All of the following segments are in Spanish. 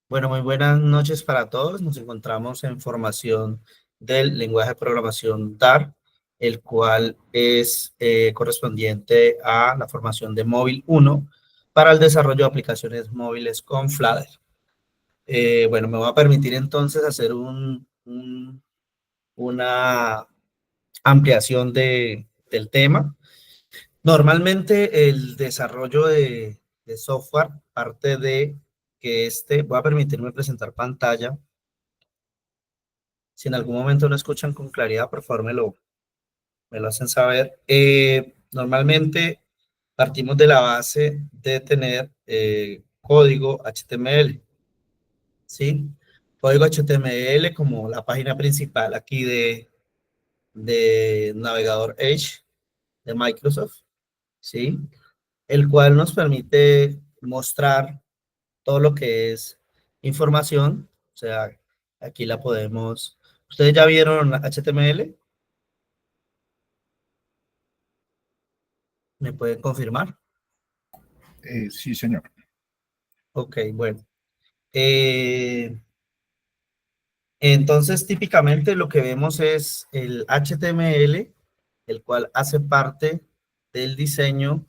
Bueno, muy buenas noches para todos. Nos encontramos en formación del lenguaje de programación DAR, el cual es correspondiente a la formación de móvil 1 para el desarrollo de aplicaciones móviles con Flutter. Bueno, me voy a permitir entonces hacer una ampliación del tema. Normalmente el desarrollo de software parte de que voy a permitirme presentar pantalla. Si en algún momento no escuchan con claridad, por favor me lo hacen saber. Normalmente partimos de la base de tener código HTML, ¿sí? Código HTML como la página principal aquí de navegador Edge de Microsoft, ¿sí? El cual nos permite mostrar todo lo que es información. O sea, aquí la podemos... ¿Ustedes ya vieron HTML? ¿Me pueden confirmar? Sí, señor. Ok, bueno. Eh, entonces, típicamente lo que vemos es el HTML, el cual hace parte del diseño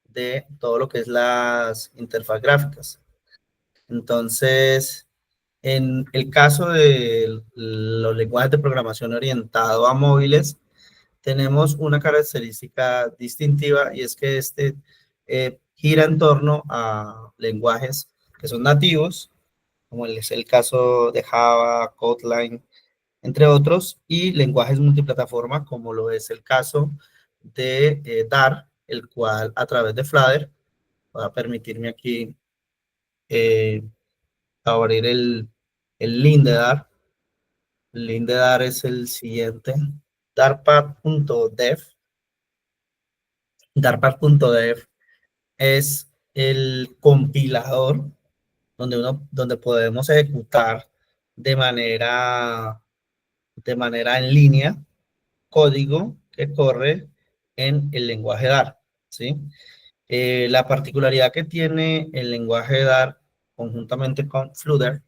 de todo lo que es las interfaz gráficas. Entonces, en el caso de los lenguajes de programación orientado a móviles, tenemos una característica distintiva y es que gira en torno a lenguajes que son nativos, como es el caso de Java, Kotlin, entre otros, y lenguajes multiplataforma, como lo es el caso de Dart, el cual a través de Flutter, va a permitirme aquí eh, abrir el link de Dart. El link de Dart es el siguiente, dartpad.dev. Dartpad.dev es el compilador donde podemos ejecutar de manera en línea código que corre en el lenguaje Dart, ¿sí? La particularidad que tiene el lenguaje Dart conjuntamente con Flutter,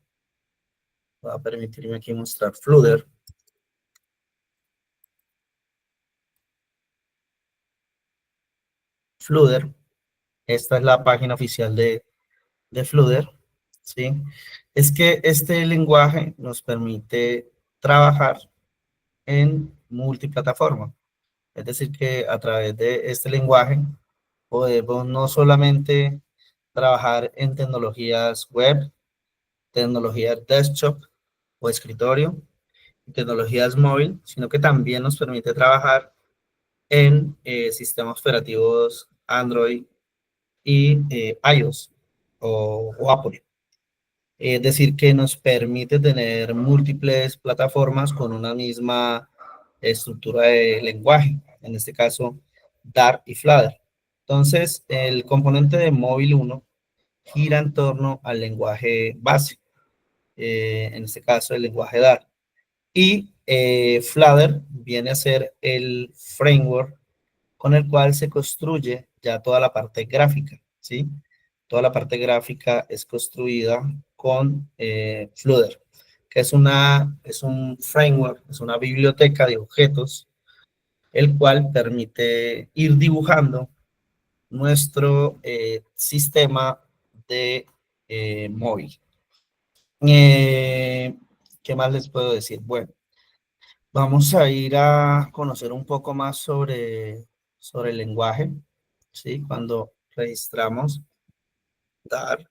voy a permitirme aquí mostrar Flutter. Flutter, esta es la página oficial de Flutter, ¿sí? Es que este lenguaje nos permite trabajar en multiplataforma. Es decir, que a través de este lenguaje podemos no solamente trabajar en tecnologías web, tecnologías desktop o escritorio, tecnologías móvil, sino que también nos permite trabajar en sistemas operativos Android y iOS o Apple. Es decir, que nos permite tener múltiples plataformas con una misma estructura de lenguaje, en este caso Dart y Flutter. Entonces, el componente de móvil 1 gira en torno al lenguaje base, en este caso el lenguaje Dart. Y Flutter viene a ser el framework con el cual se construye ya toda la parte gráfica, ¿sí? Toda la parte gráfica es construida con Flutter, que es un framework, es una biblioteca de objetos, el cual permite ir dibujando nuestro sistema de móvil. Eh, ¿Qué más les puedo decir? Bueno, vamos a ir a conocer un poco más sobre el lenguaje, ¿sí? Cuando registramos Dart,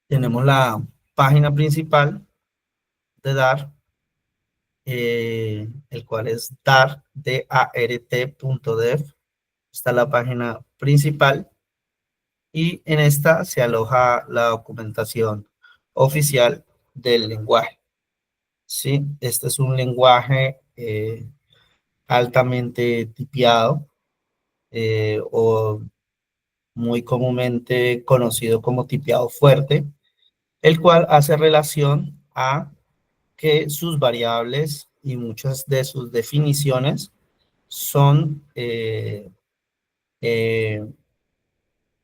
tenemos la página principal de Dart, el cual es dart.dev. Está la página principal y en esta se aloja la documentación oficial del lenguaje. Sí, este es un lenguaje altamente tipiado o muy comúnmente conocido como tipiado fuerte, el cual hace relación a que sus variables y muchas de sus definiciones son eh,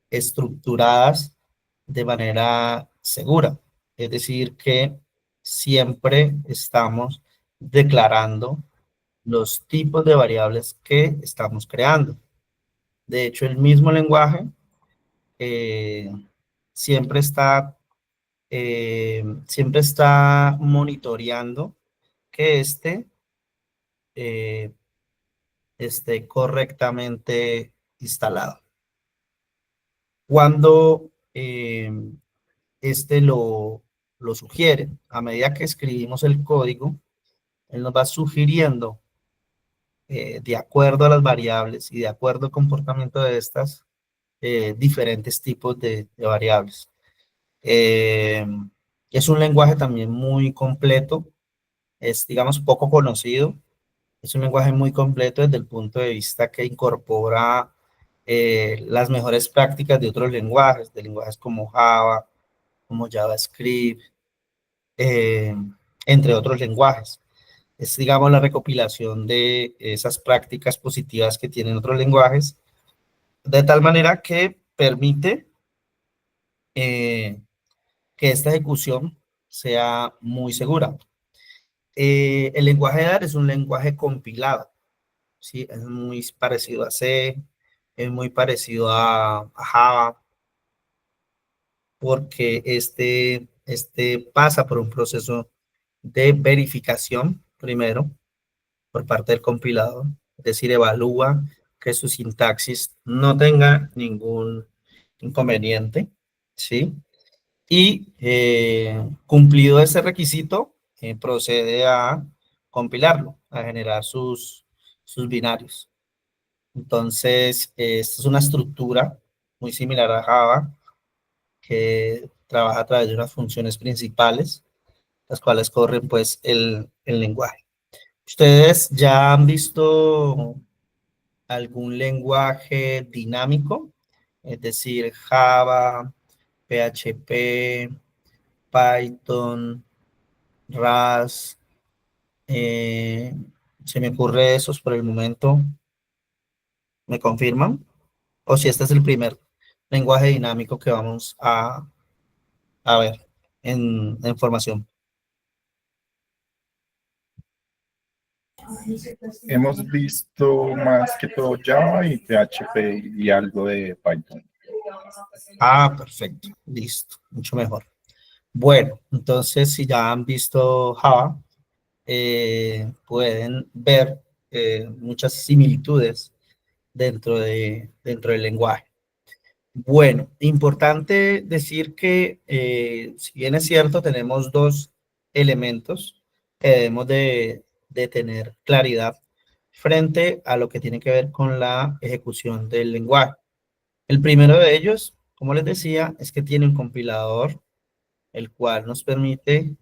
estructuradas de manera segura. Es decir, que siempre estamos declarando los tipos de variables que estamos creando. De hecho, el mismo lenguaje eh, siempre siempre está monitoreando que eh, esté correctamente instalado. Cuando lo sugiere, a medida que escribimos el código, él nos va sugiriendo, de acuerdo a las variables y de acuerdo al comportamiento de estas, diferentes tipos de variables. Es un lenguaje también muy completo, es, digamos, poco conocido. Es un lenguaje muy completo desde el punto de vista que incorpora las mejores prácticas de otros lenguajes, de lenguajes como Java, como JavaScript, eh, entre otros lenguajes. Es, digamos, la recopilación de esas prácticas positivas que tienen otros lenguajes, de tal manera que permite que esta ejecución sea muy segura. El lenguaje DAR es un lenguaje compilado, ¿sí? Es muy parecido a C, es muy parecido a Java, porque este pasa por un proceso de verificación primero por parte del compilador, es decir, evalúa que su sintaxis no tenga ningún inconveniente, ¿sí? Y cumplido ese requisito, procede a compilarlo, a generar sus binarios. Entonces, esta es una estructura muy similar a Java, que trabaja a través de unas funciones principales, las cuales corren pues el lenguaje. ¿Ustedes ya han visto algún lenguaje dinámico? Es decir, Java, PHP, Python, Rust. eh, Se me ocurre esos por el momento. ¿Me confirman? O si este es el primer lenguaje dinámico que vamos a ver en formación. Hemos visto más que todo Java y PHP y algo de Python. Ah, perfecto. Listo. Mucho mejor. Bueno, entonces si ya han visto Java, pueden ver muchas similitudes dentro del lenguaje. Bueno, importante decir que, si bien es cierto, tenemos dos elementos que debemos de tener claridad frente a lo que tiene que ver con la ejecución del lenguaje. El primero de ellos, como les decía, es que tiene un compilador, el cual nos permite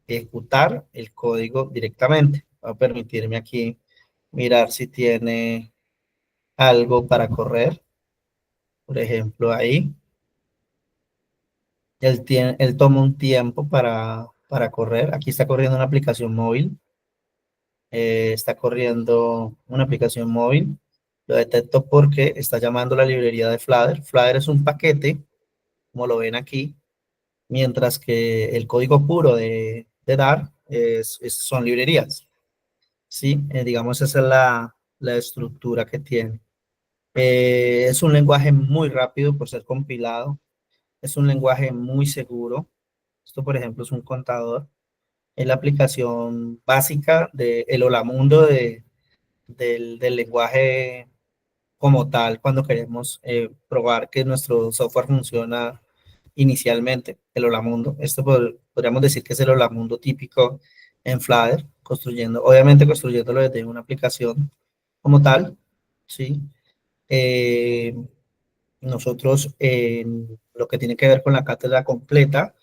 ejecutar el código directamente. Va a permitirme aquí mirar si tiene algo para correr, por ejemplo, ahí. Él toma un tiempo para correr. Aquí está corriendo una aplicación móvil. Está corriendo una aplicación móvil. Lo detecto porque está llamando la librería de Flutter. Flutter es un paquete, como lo ven aquí, mientras que el código puro de Dart son librerías. Sí, digamos, esa es la estructura que tiene. Es un lenguaje muy rápido por ser compilado. Es un lenguaje muy seguro. Esto, por ejemplo, es un contador. Es la aplicación básica del Holamundo del lenguaje como tal, cuando queremos probar que nuestro software funciona inicialmente, el Holamundo. Esto podríamos decir que es el Holamundo típico en Flutter, obviamente construyéndolo desde una aplicación como tal, ¿sí? Eh, Nosotros, en lo que tiene que ver con la cátedra completa,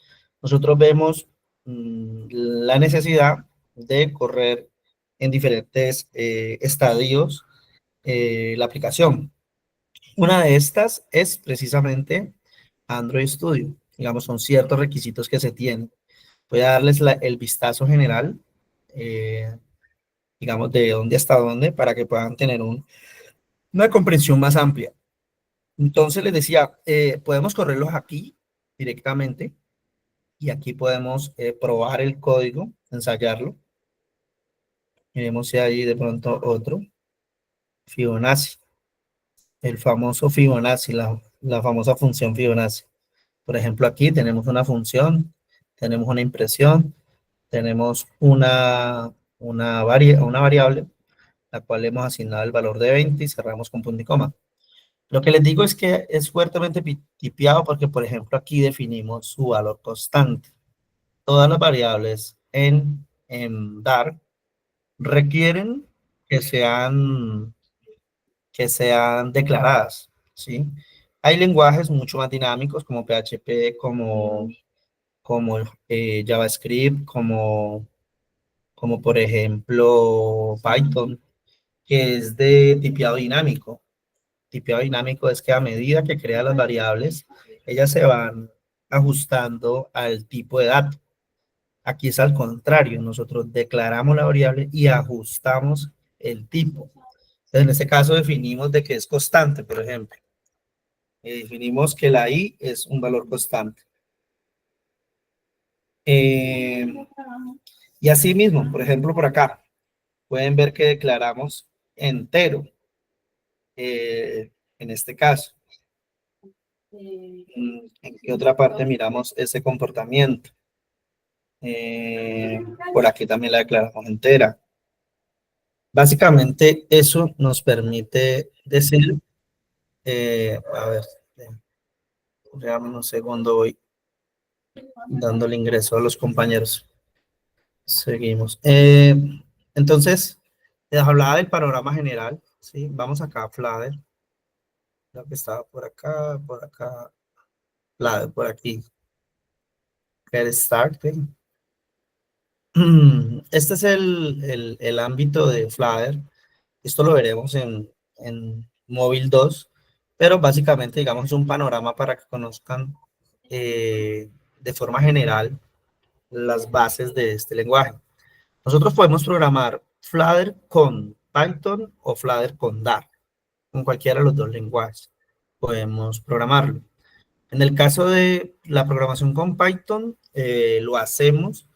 nosotros vemos la necesidad de correr en diferentes estadios la aplicación. Una de estas es precisamente Android Studio. Digamos, son ciertos requisitos que se tienen. Voy a darles el vistazo general. eh, digamos, de dónde hasta dónde, para que puedan tener una comprensión más amplia. Entonces les decía, podemos correrlos aquí directamente y aquí podemos probar el código, ensayarlo. Miremos si hay de pronto otro. Fibonacci, el famoso Fibonacci, la famosa función Fibonacci. Por ejemplo, aquí tenemos una función, tenemos una impresión, tenemos una variable, la cual le hemos asignado el valor de 20 y cerramos con punto y coma. Lo que les digo es que es fuertemente tipiado porque, por ejemplo, aquí definimos su valor constante. Todas las variables en Dart requieren que sean declaradas, ¿sí? Hay lenguajes mucho más dinámicos como PHP, como JavaScript, como por ejemplo Python, que es de tipiado dinámico. Tipiado dinámico es que a medida que crea las variables, ellas se van ajustando al tipo de dato. Aquí es al contrario, nosotros declaramos la variable y ajustamos el tipo. Entonces, en este caso definimos de que es constante, por ejemplo. Definimos que la i es un valor constante. Eh, y así mismo, por ejemplo, por acá, pueden ver que declaramos entero, en este caso. ¿En qué otra parte miramos ese comportamiento? Por aquí también la declaramos entera. Básicamente eso nos permite decir, a ver, déjame un segundo, voy dándole ingreso a los compañeros. Seguimos. Entonces, les hablaba del panorama general, ¿sí? Vamos acá a Flutter, lo que estaba por acá, Flutter, por aquí. Get started. Este es el ámbito de Flutter. Esto lo veremos en Móvil 2, pero básicamente, digamos, es un panorama para que conozcan de forma general las bases de este lenguaje. Nosotros podemos programar Flutter con Python o Flutter con Dart, con cualquiera de los dos lenguajes. Podemos programarlo. En el caso de la programación con Python, lo hacemos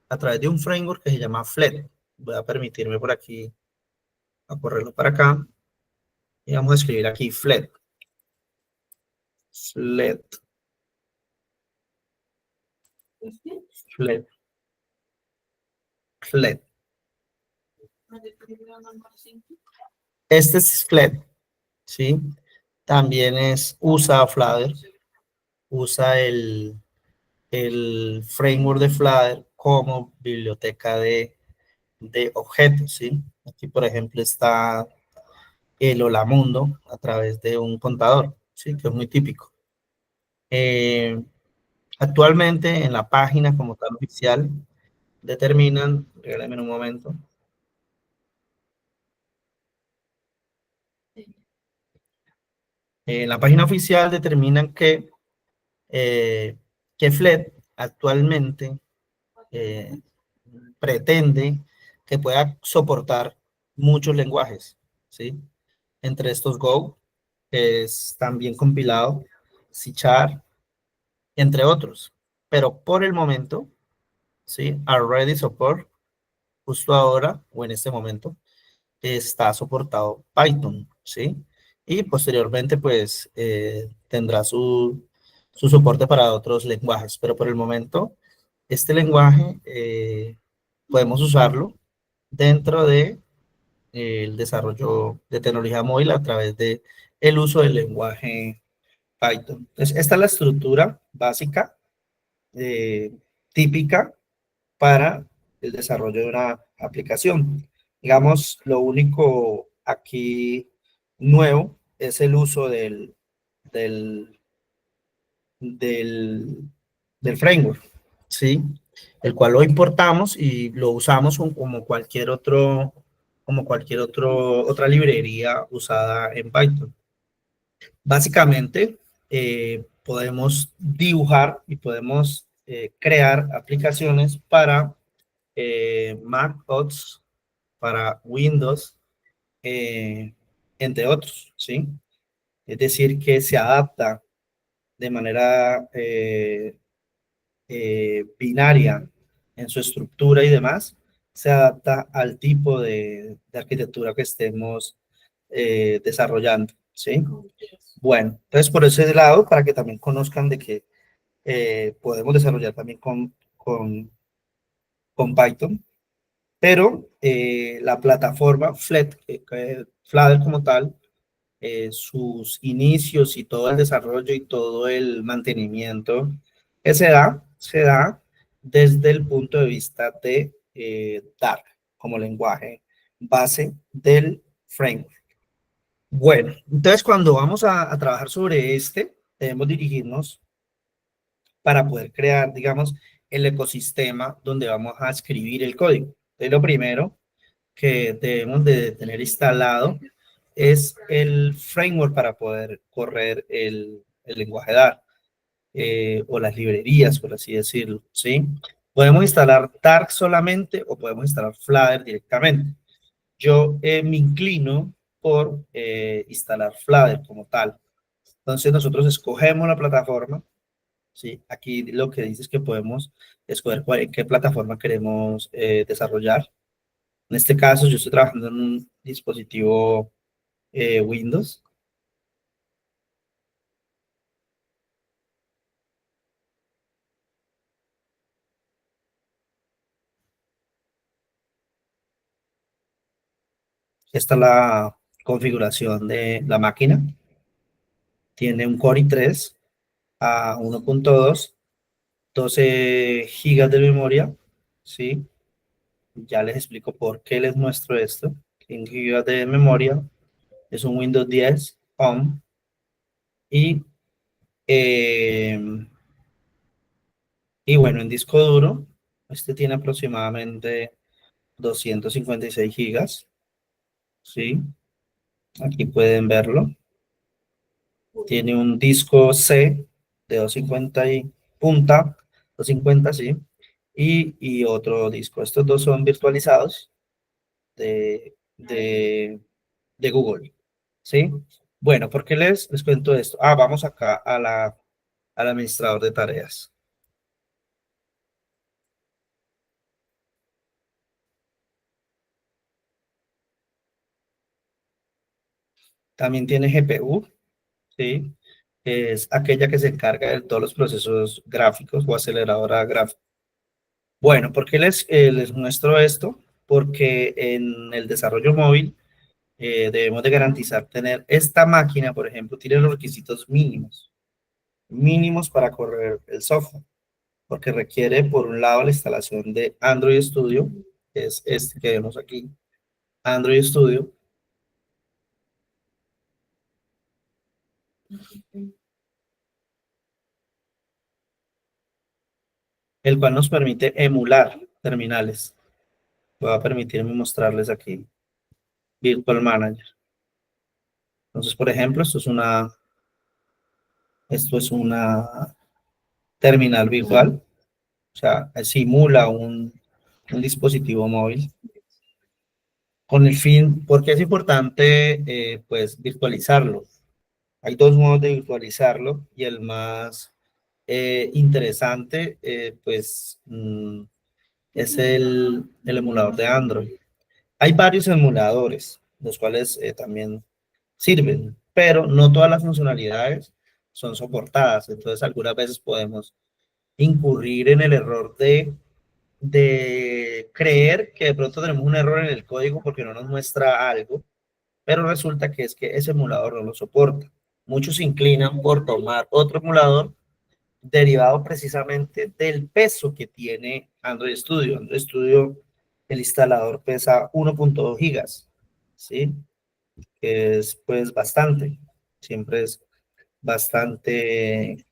a través de un framework que se llama Flet. Voy a permitirme por aquí a correrlo para acá y vamos a escribir aquí Flet. Flet. Flet. Flet. Este es Flet, ¿sí? También usa Flutter, usa el framework de Flutter como biblioteca de objetos, ¿sí? Aquí, por ejemplo, está el Hola Mundo a través de un contador, ¿sí? Que es muy típico. Actualmente, en la página como tal oficial, determinan, regálame un momento. En la página oficial determinan que Flet actualmente pretende que pueda soportar muchos lenguajes, ¿sí? Entre estos Go, que es también compilado, C#, entre otros. Pero por el momento, ¿sí? Already support, justo ahora o en este momento, está soportado Python, ¿sí? Y posteriormente, pues, tendrá su soporte para otros lenguajes. Pero por el momento, este lenguaje podemos usarlo dentro de el desarrollo de tecnología móvil a través de el uso del lenguaje Python. Entonces, esta es la estructura básica, eh, típica para el desarrollo de una aplicación. Digamos, lo único aquí nuevo es el uso del, del, del framework, ¿sí? El cual lo importamos y lo usamos otra librería usada en Python. Básicamente, podemos dibujar y podemos crear aplicaciones para Mac OS para Windows, entre otros, ¿sí? Es decir, que se adapta de manera binaria en su estructura y demás, se adapta al tipo de arquitectura que estemos desarrollando, ¿sí? Bueno, entonces por ese lado, para que también conozcan de que podemos desarrollar también con Python, pero la plataforma Flutter como tal, sus inicios y todo el desarrollo y todo el mantenimiento que se da desde el punto de vista de Dart como lenguaje base del framework. Bueno, entonces cuando vamos a trabajar sobre debemos dirigirnos para poder crear, digamos, el ecosistema donde vamos a escribir el código. Entonces, lo primero que debemos de tener instalado es el framework para poder correr el lenguaje Dart, o las librerías, por así decirlo, ¿sí? Podemos instalar Dart solamente o podemos instalar Flutter directamente. Yo me inclino por instalar Flutter como tal. Entonces nosotros escogemos la plataforma, ¿sí? Aquí lo que dice es que podemos escoger en qué plataforma queremos desarrollar. En este caso yo estoy trabajando en un dispositivo Windows. Esta es la configuración de la máquina. Tiene un Core i3 a 1.2, 12 gigas de memoria, ¿sí? Ya les explico por qué les muestro esto. 15 gigas de memoria, es un Windows 10 Home y, eh, y bueno, en disco duro, este tiene aproximadamente 256 gigas, ¿sí? Aquí pueden verlo. Tiene un disco C de 250 y punta, 250, sí, y otro disco. Estos dos son virtualizados de, de, de Google, ¿sí? Bueno, ¿por qué les cuento esto? Vamos acá al administrador de tareas. También tiene GPU, ¿sí? Es aquella que se encarga de todos los procesos gráficos o aceleradora gráfica. Bueno, ¿por qué les muestro esto? Porque en el desarrollo móvil debemos de garantizar tener esta máquina, por ejemplo, tiene los requisitos mínimos para correr el software, porque requiere, por un lado, la instalación de Android Studio, que es este que vemos aquí, Android Studio, el cual nos permite emular terminales. Voy a permitirme mostrarles aquí Virtual Manager. Entonces, por ejemplo, esto es una terminal virtual, o sea, simula un dispositivo móvil con el fin, porque es importante, pues, virtualizarlo. Hay dos modos de virtualizarlo y el más interesante, pues, es el emulador de Android. Hay varios emuladores, los cuales también sirven, pero no todas las funcionalidades son soportadas. Entonces, algunas veces podemos incurrir en el error de creer que de pronto tenemos un error en el código porque no nos muestra algo, pero resulta que es que ese emulador no lo soporta. Muchos se inclinan por tomar otro emulador derivado precisamente del peso que tiene Android Studio. Android Studio, el instalador pesa 1.2 gigas, ¿sí? Que es pues bastante, siempre es bastante,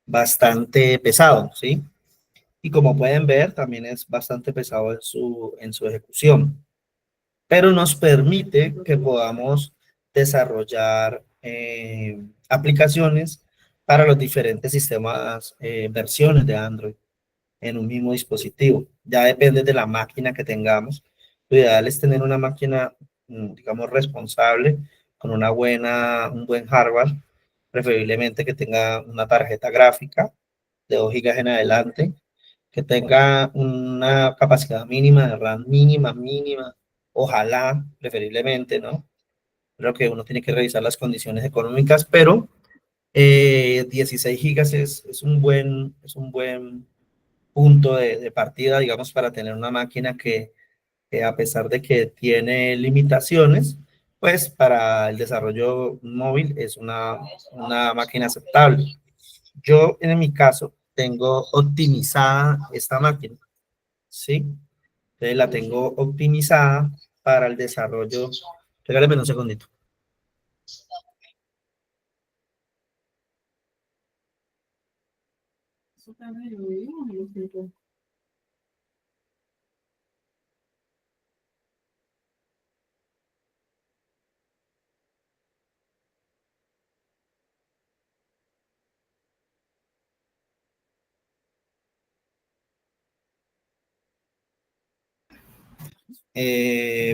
bastante pesado, ¿sí? Y como pueden ver, también es bastante pesado en su ejecución, pero nos permite que podamos desarrollar aplicaciones para los diferentes sistemas, versiones de Android en un mismo dispositivo. Ya depende de la máquina que tengamos. Lo ideal es tener una máquina, digamos, responsable, con un buen hardware, preferiblemente que tenga una tarjeta gráfica de 2 gigas en adelante, que tenga una capacidad mínima de RAM, mínima, ojalá, preferiblemente, ¿no? Creo que uno tiene que revisar las condiciones económicas, pero 16 gigas es un buen punto de partida, digamos, para tener una máquina que a pesar de que tiene limitaciones, pues para el desarrollo móvil es una máquina aceptable. Yo, en mi caso, tengo optimizada esta máquina, ¿sí? Entonces la tengo optimizada para el desarrollo. Regálame un segundito.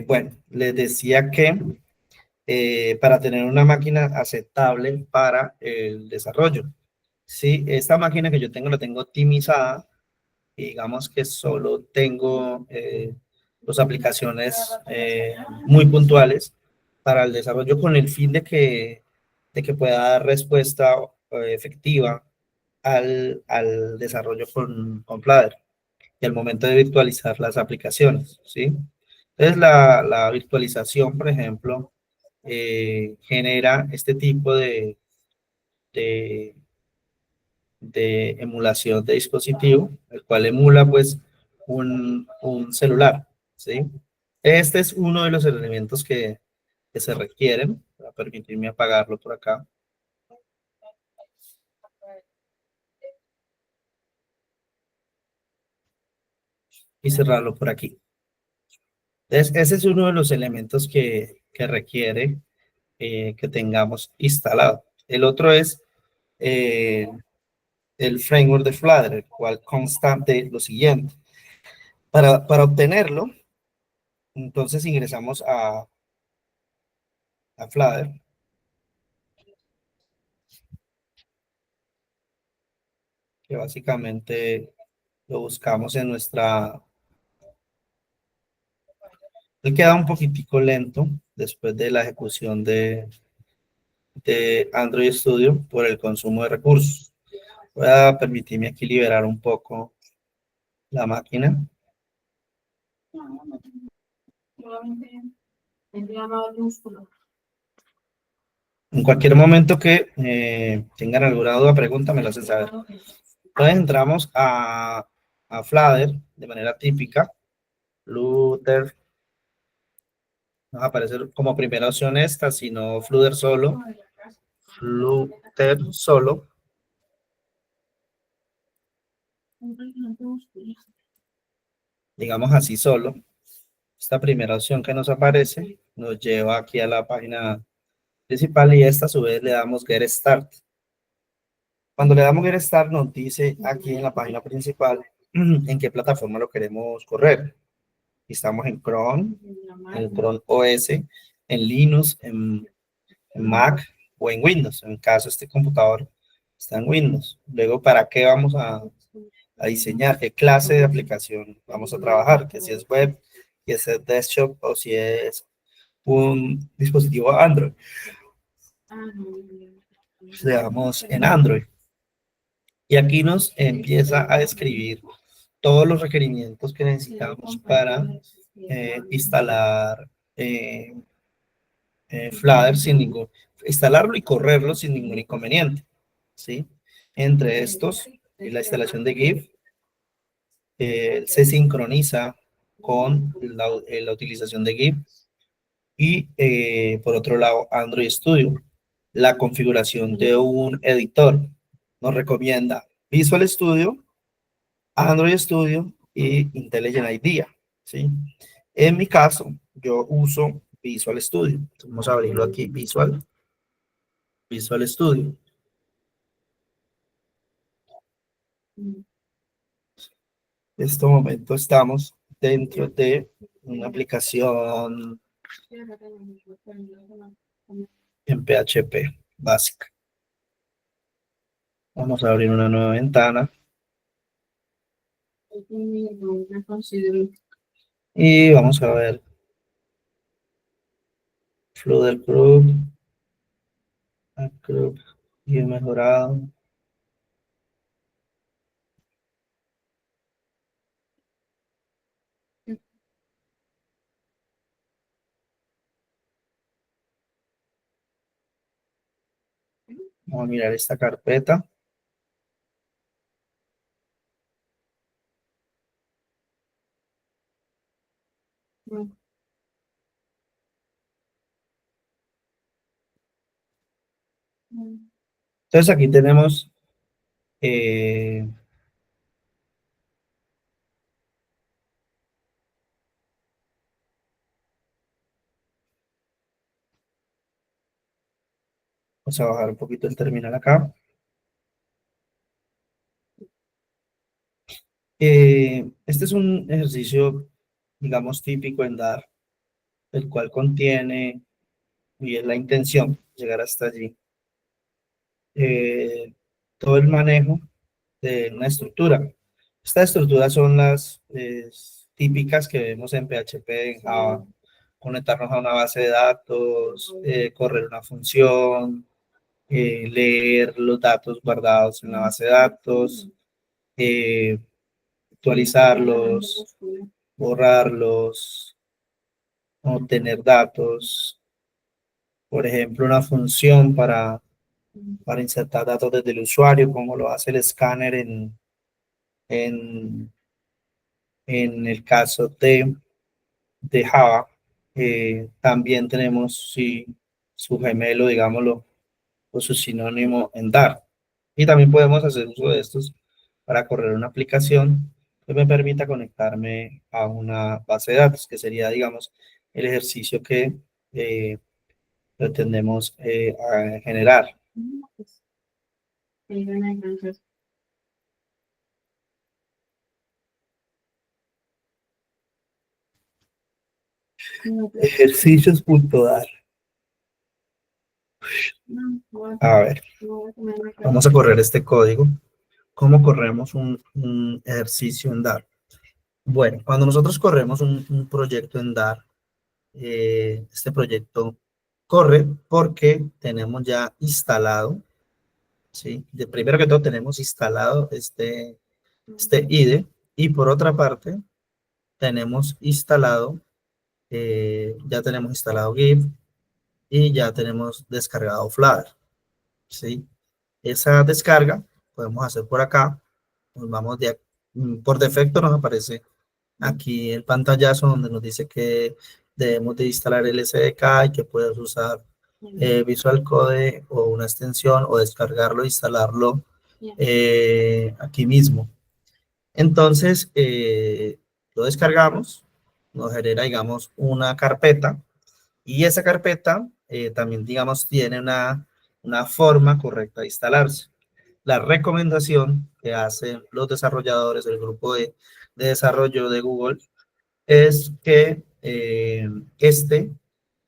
Bueno, les decía que para tener una máquina aceptable para el desarrollo. Sí, esta máquina que yo tengo la tengo optimizada. Digamos que solo tengo dos aplicaciones muy puntuales para el desarrollo con el fin de que pueda dar respuesta efectiva al desarrollo con Flutter y al momento de virtualizar las aplicaciones, ¿sí? Entonces, la virtualización, por ejemplo, genera este tipo de, de emulación de dispositivo, el cual emula, pues, un celular, ¿sí? Este es uno de los elementos que se requieren, para permitirme apagarlo por acá y cerrarlo por aquí. Entonces, ese es uno de los elementos que requiere que tengamos instalado. El otro es el framework de Flutter, el cual consta de lo siguiente. Para obtenerlo, entonces ingresamos a Flutter, que básicamente lo buscamos en nuestra... Él queda un poquitico lento después de la ejecución de Android Studio por el consumo de recursos. Voy a permitirme aquí liberar un poco la máquina. En cualquier momento que tengan alguna duda, pregunta, me lo hacen saber. Entonces entramos a Flutter de manera típica. Flutter, nos aparece como primera opción esta, sino Flutter solo. Flutter solo. Digamos así solo. Esta primera opción que nos aparece nos lleva aquí a la página principal y esta a su vez le damos Get Start. Cuando le damos Get Start nos dice aquí en la página principal en qué plataforma lo queremos correr. Estamos en Chrome OS, en Linux, en Mac o en Windows. En caso este computador está en Windows. Luego, ¿para qué vamos a diseñar? ¿Qué clase de aplicación vamos a trabajar? Que si es web, si es desktop o si es un dispositivo Android. Le damos en Android. Y aquí nos empieza a describir todos los requerimientos que necesitamos para instalar Flutter sin ningún, instalarlo y correrlo sin ningún inconveniente, ¿sí? Entre estos, la instalación de GIF se sincroniza con la utilización de GIF y por otro lado Android Studio, la configuración de un editor. Nos recomienda Visual Studio, Android Studio y IntelliJ IDEA, ¿sí? En mi caso, yo uso Visual Studio. Vamos a abrirlo aquí, Visual Studio. En este momento estamos dentro de una aplicación en PHP básica. Vamos a abrir una nueva ventana. Y vamos a ver Flutter Group y mejorado. Vamos a mirar esta carpeta. Entonces aquí tenemos vamos a bajar un poquito el terminal acá. Este es un ejercicio, digamos, típico en Dart, el cual contiene, y es la intención, llegar hasta allí, todo el manejo de una estructura. Estas estructuras son las típicas que vemos en PHP, en Java, conectarnos a una base de datos, correr una función, leer los datos guardados en la base de datos, actualizarlos, borrarlos, obtener datos, por ejemplo, una función para insertar datos desde el usuario, como lo hace el escáner en, en el caso de Java. También tenemos su gemelo, digámoslo, o su sinónimo en Dart. Y también podemos hacer uso de estos para correr una aplicación que me permita conectarme a una base de datos, que sería, digamos, el ejercicio que pretendemos generar. Ejercicios.dar. A ver, vamos a correr este código. ¿Cómo corremos un ejercicio en Dart? Bueno, cuando nosotros corremos un proyecto en Dart, este proyecto corre porque tenemos ya instalado, ¿sí? Primero que todo tenemos instalado este IDE, y por otra parte tenemos instalado, ya tenemos instalado Git y ya tenemos descargado Flutter, ¿sí? Esa descarga podemos hacer por acá. Nos vamos por defecto nos aparece aquí el pantallazo donde nos dice que debemos de instalar el SDK y que puedes usar Visual Code o una extensión, o descargarlo e instalarlo aquí mismo. Entonces, lo descargamos, nos genera, digamos, una carpeta, y esa carpeta también, digamos, tiene una forma correcta de instalarse. La recomendación que hacen los desarrolladores del grupo de desarrollo de Google es que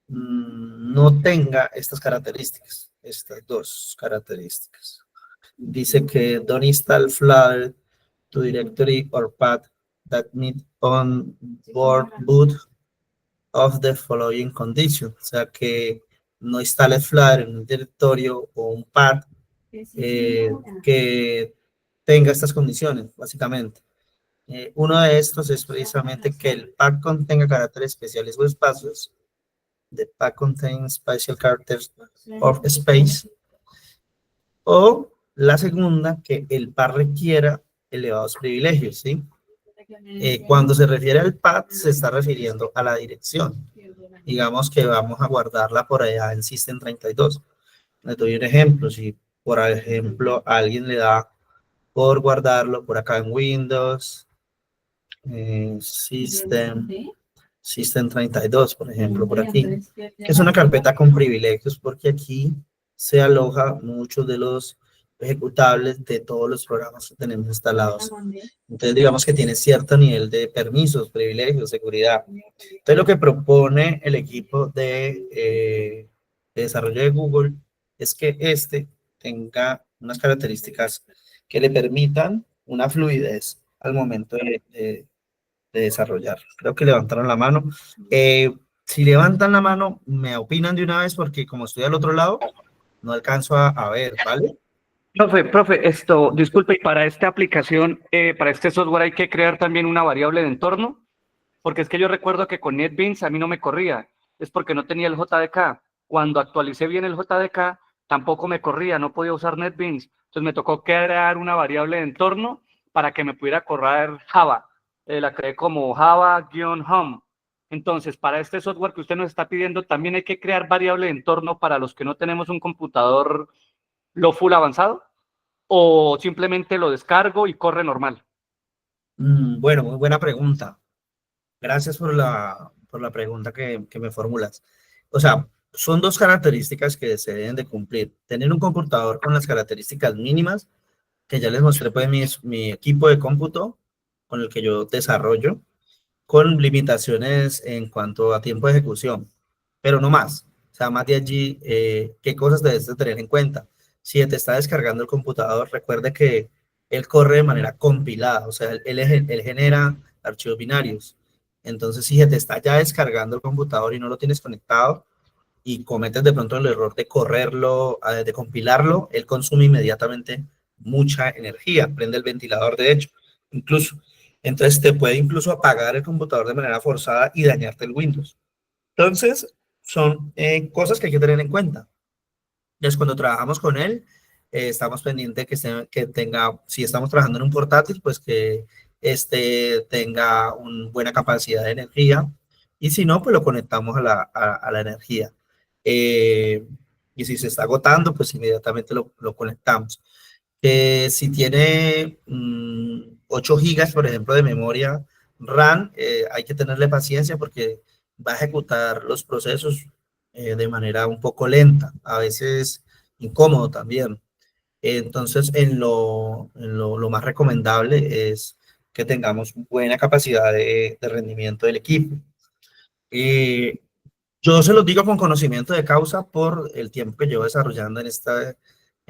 no tenga estas características, estas dos características. Dice que don't install Flutter to directory or path that meet on board boot of the following condition. O sea, que no instale Flutter en un directorio o un path que tenga estas condiciones, básicamente. Uno de estos es precisamente que el path contenga caracteres especiales o espacios. The path contains special characters of space. O la segunda, que el path requiera elevados privilegios, ¿sí? Cuando se refiere al path, se está refiriendo a la dirección. Digamos que vamos a guardarla por allá en System32. Les doy un ejemplo. Si, por ejemplo, alguien le da por guardarlo por acá en Windows, System32, por ejemplo, por aquí, que es una carpeta con privilegios, porque aquí se aloja muchos de los ejecutables de todos los programas que tenemos instalados. Entonces, digamos que tiene cierto nivel de permisos, privilegios, seguridad. Entonces, lo que propone el equipo de desarrollo de Google es que este tenga unas características que le permitan una fluidez al momento de desarrollar. Creo que levantaron la mano. Si levantan la mano, me opinan de una vez porque como estoy al otro lado, no alcanzo a ver, ¿vale? Profe, esto, disculpe, y para esta aplicación, para este software hay que crear también una variable de entorno, porque es que yo recuerdo que con NetBeans a mí no me corría, es porque no tenía el JDK. Cuando actualicé bien el JDK, tampoco me corría, no podía usar NetBeans. Entonces me tocó crear una variable de entorno para que me pudiera correr Java. La creé como Java-home. Entonces, para este software que usted nos está pidiendo, también hay que crear variable de entorno para los que no tenemos un computador lo full avanzado, o simplemente lo descargo y corre normal. Bueno, muy buena pregunta. Gracias por la pregunta que me formulas. O sea, son dos características que se deben de cumplir. Tener un computador con las características mínimas, que ya les mostré pues mi equipo de cómputo con el que yo desarrollo, con limitaciones en cuanto a tiempo de ejecución, pero no más. O sea, más de allí, ¿qué cosas debes de tener en cuenta? Si te está descargando el computador, recuerde que él corre de manera compilada, o sea, él genera archivos binarios. Entonces, si se te está ya descargando el computador y no lo tienes conectado y cometes de pronto el error de correrlo, de compilarlo, él consume inmediatamente mucha energía, prende el ventilador, de hecho, incluso. Entonces te puede incluso apagar el computador de manera forzada y dañarte el Windows. Entonces, son cosas que hay que tener en cuenta. Entonces, cuando trabajamos con él, estamos pendientes que tenga, si estamos trabajando en un portátil, pues que este tenga una buena capacidad de energía. Y si no, pues lo conectamos a la energía. Eh, y si se está agotando, pues inmediatamente lo conectamos. Si tiene 8 gigas, por ejemplo, de memoria RAM, hay que tenerle paciencia porque va a ejecutar los procesos de manera un poco lenta, a veces incómodo también. Entonces, lo más recomendable es que tengamos buena capacidad de rendimiento del equipo. Eh, yo se los digo con conocimiento de causa por el tiempo que llevo desarrollando en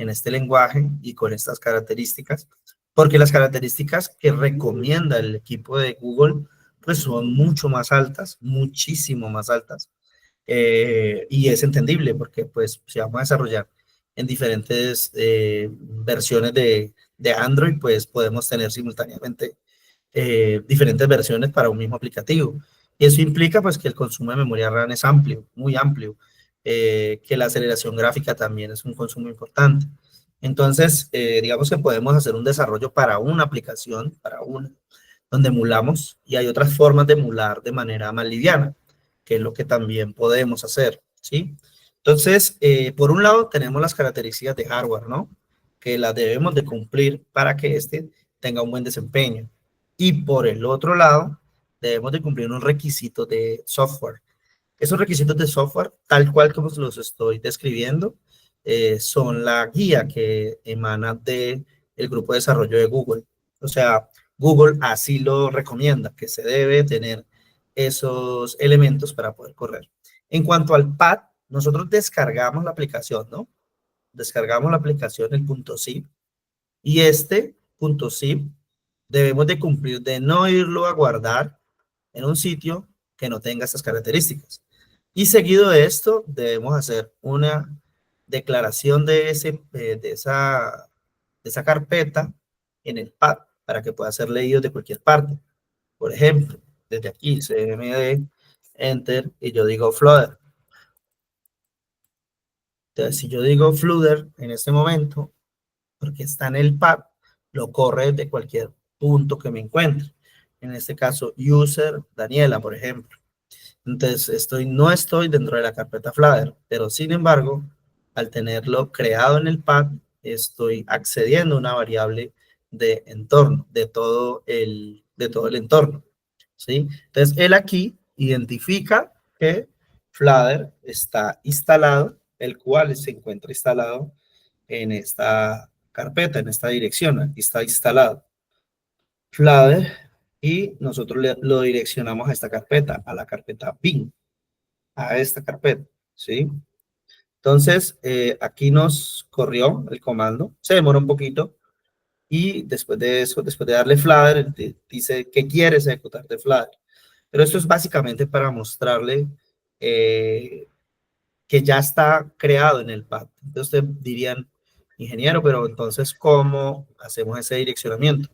este lenguaje y con estas características, porque las características que recomienda el equipo de Google pues son mucho más altas, muchísimo más altas, y es entendible porque pues si vamos a desarrollar en diferentes versiones de Android, pues podemos tener simultáneamente diferentes versiones para un mismo aplicativo. Y eso implica pues que el consumo de memoria RAM es amplio, muy amplio, que la aceleración gráfica también es un consumo importante. Entonces, digamos que podemos hacer un desarrollo para una aplicación, para una, donde emulamos, y hay otras formas de emular de manera más liviana, que es lo que también podemos hacer, ¿sí? Entonces, por un lado tenemos las características de hardware, ¿no? Que las debemos de cumplir para que este tenga un buen desempeño. Y por el otro lado, debemos de cumplir unos requisitos de software. Esos requisitos de software, tal cual como los estoy describiendo, son la guía que emana del grupo de desarrollo de Google. O sea, Google así lo recomienda, que se debe tener esos elementos para poder correr. En cuanto al pad, nosotros descargamos la aplicación, ¿no? Descargamos la aplicación, el .zip, y este .zip debemos de cumplir de no irlo a guardar en un sitio que no tenga estas características. Y seguido de esto, debemos hacer una declaración de esa carpeta en el pad para que pueda ser leído de cualquier parte. Por ejemplo, desde aquí, cmd, enter, y yo digo Flutter. Entonces, si yo digo Flutter en este momento, porque está en el pad, lo corre de cualquier punto que me encuentre. En este caso, user Daniela, por ejemplo. Entonces, no estoy dentro de la carpeta Flutter, pero sin embargo, al tenerlo creado en el pad, estoy accediendo a una variable de entorno, de todo el entorno, ¿sí? Entonces, él aquí identifica que Flutter está instalado, el cual se encuentra instalado en esta carpeta en esta dirección. Aquí está instalado Flutter y nosotros lo direccionamos a esta carpeta, a la carpeta bin, a esta carpeta, ¿sí? Entonces, aquí nos corrió el comando, se demora un poquito, y después de eso, después de darle Flutter, dice que quieres ejecutar de Flutter. Pero esto es básicamente para mostrarle que ya está creado en el pad. Entonces, ustedes dirían, ingeniero, pero entonces, ¿cómo hacemos ese direccionamiento?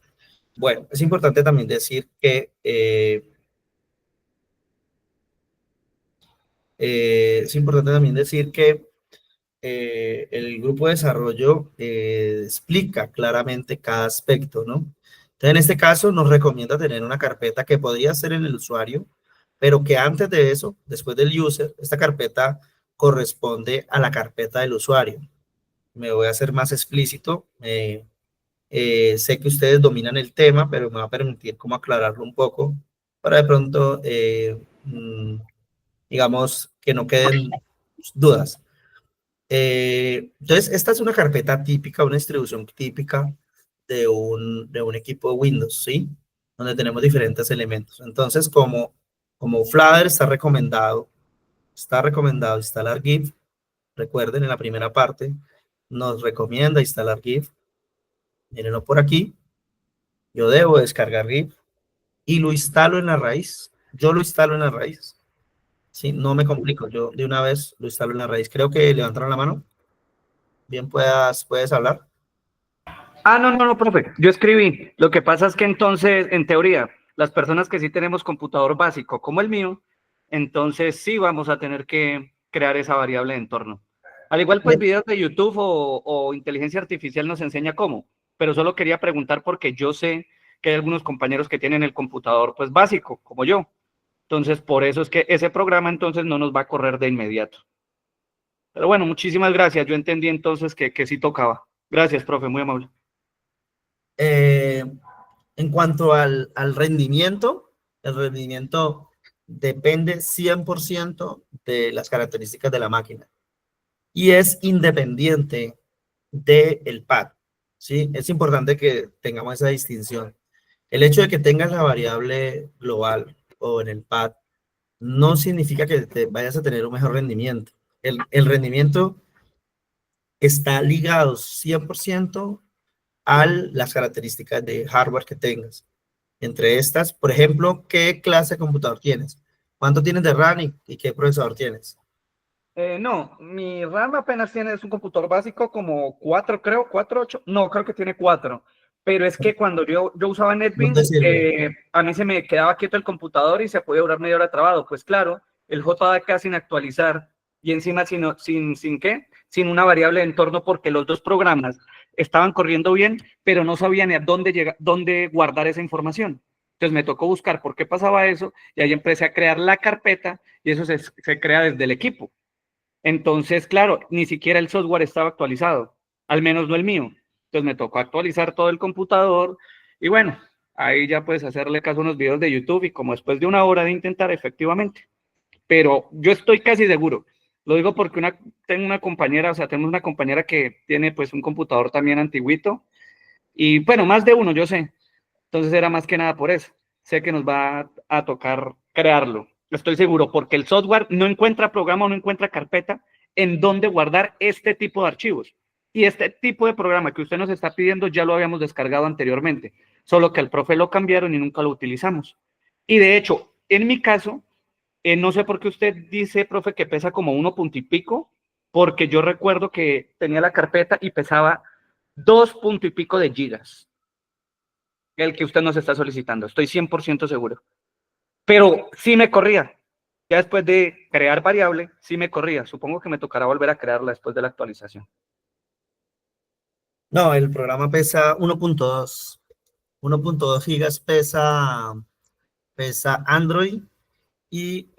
Bueno, es importante también decir que el grupo de desarrollo explica claramente cada aspecto, ¿no? Entonces, en este caso, nos recomienda tener una carpeta que podría ser en el usuario, pero que antes de eso, después del user, esta carpeta corresponde a la carpeta del usuario. Me voy a hacer más explícito. Sé que ustedes dominan el tema, pero me va a permitir como aclararlo un poco para de pronto, digamos, que no queden dudas. Entonces, esta es una carpeta típica, una distribución típica de un equipo de Windows, ¿sí? Donde tenemos diferentes elementos. Entonces, como Flutter está recomendado instalar GIF. Recuerden, en la primera parte nos recomienda instalar GIF. Mírenlo por aquí. Yo debo descargar GIF y lo instalo en la raíz. Yo lo instalo en la raíz. Sí, no me complico. Yo de una vez lo instalo en la raíz. Creo que levantaron la mano. Bien, puedes hablar. Ah, no, profe, yo escribí. Lo que pasa es que entonces, en teoría, las personas que sí tenemos computador básico como el mío, entonces sí vamos a tener que crear esa variable de entorno. Al igual, pues videos de YouTube o inteligencia artificial nos enseña cómo, pero solo quería preguntar porque yo sé que hay algunos compañeros que tienen el computador pues básico, como yo. Entonces, por eso es que ese programa entonces no nos va a correr de inmediato. Pero bueno, muchísimas gracias. Yo entendí entonces que sí tocaba. Gracias, profe, muy amable. En cuanto al rendimiento, el rendimiento depende 100% de las características de la máquina y es independiente del pad, ¿sí? Es importante que tengamos esa distinción. El hecho de que tengas la variable global o en el pad no significa que te vayas a tener un mejor rendimiento. El rendimiento está ligado 100% a las características de hardware que tengas. Entre estas, por ejemplo, ¿qué clase de computador tienes? ¿Cuánto tienes de RAM y qué procesador tienes? No, mi RAM apenas tiene, es un computador básico como 4, creo, 4, 8, no, creo que tiene 4, pero es que cuando yo usaba No te NetBeans, sirve. a mí se me quedaba quieto el computador y se podía durar media hora trabado, pues claro, el JDK sin actualizar y encima sin ¿qué? Sin una variable de entorno porque los dos programas estaban corriendo bien, pero no sabía ni a dónde guardar esa información. Entonces me tocó buscar por qué pasaba eso y ahí empecé a crear la carpeta y eso se crea desde el equipo. Entonces, claro, ni siquiera el software estaba actualizado, al menos no el mío. Entonces me tocó actualizar todo el computador y bueno, ahí ya puedes hacerle caso a unos videos de YouTube y como después de una hora de intentar, efectivamente. Pero yo estoy casi seguro. Lo digo porque tengo una compañera, o sea, tenemos una compañera que tiene pues un computador también antiguito y bueno, más de uno, yo sé. Entonces era más que nada por eso. Sé que nos va a tocar crearlo. Estoy seguro, porque el software no encuentra programa o no encuentra carpeta en donde guardar este tipo de archivos. Y este tipo de programa que usted nos está pidiendo ya lo habíamos descargado anteriormente, solo que al profe lo cambiaron y nunca lo utilizamos. Y de hecho, en mi caso, no sé por qué usted dice, profe, que pesa como 1 punto y pico, porque yo recuerdo que tenía la carpeta y pesaba 2 punto y pico de gigas el que usted nos está solicitando, estoy 100% seguro. Pero sí me corría. Ya después de crear variable, sí me corría. Supongo que me tocará volver a crearla después de la actualización. No, el programa pesa 1.2. 1.2 gigas pesa Android y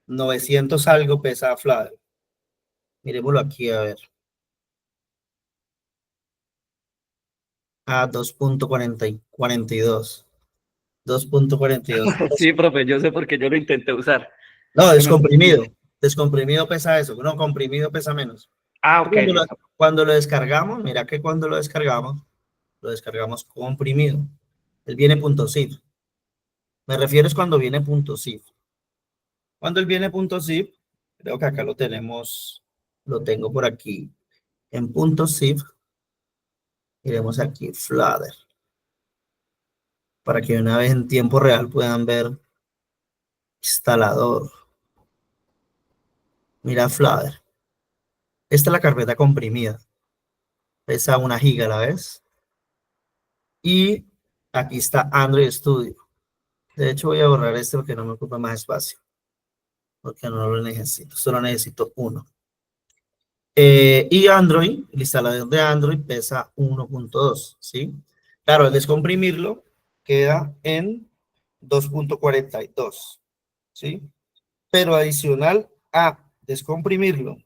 900 algo pesa Flutter. Miremoslo aquí a ver. A 2.42. 2.42. Sí, profe, yo sé porque yo lo intenté usar. No, Se me fue. descomprimido. Descomprimido pesa eso. No, comprimido pesa menos. Ah, ok, Cuando listo. cuando lo descargamos, mira que cuando lo descargamos comprimido. Él viene .zip. Me refiero es cuando viene .zip. Cuando él viene .zip, creo que acá lo tenemos, lo tengo por aquí en .zip. Iremos aquí, Flutter, para que una vez en tiempo real puedan ver instalador. Mira Flutter. Esta es la carpeta comprimida. Pesa 1 GB, ¿la ves? Y aquí está Android Studio. De hecho, voy a borrar este porque no me ocupa más espacio. Porque no lo necesito. Solo necesito uno. Y Android, el instalador de Android pesa 1.2, ¿sí? Claro, al descomprimirlo, queda en 2.42, ¿sí? Pero adicional a descomprimirlo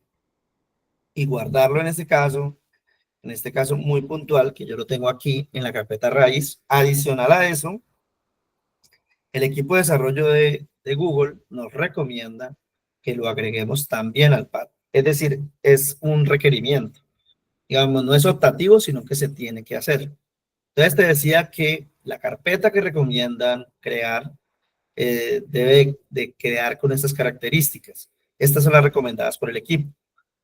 y guardarlo en este caso muy puntual, que yo lo tengo aquí en la carpeta raíz, adicional a eso, el equipo de desarrollo de Google nos recomienda que lo agreguemos también al pad. Es decir, es un requerimiento. Digamos, no es optativo, sino que se tiene que hacer. Entonces te decía que la carpeta que recomiendan crear debe de quedar con estas características. Estas son las recomendadas por el equipo.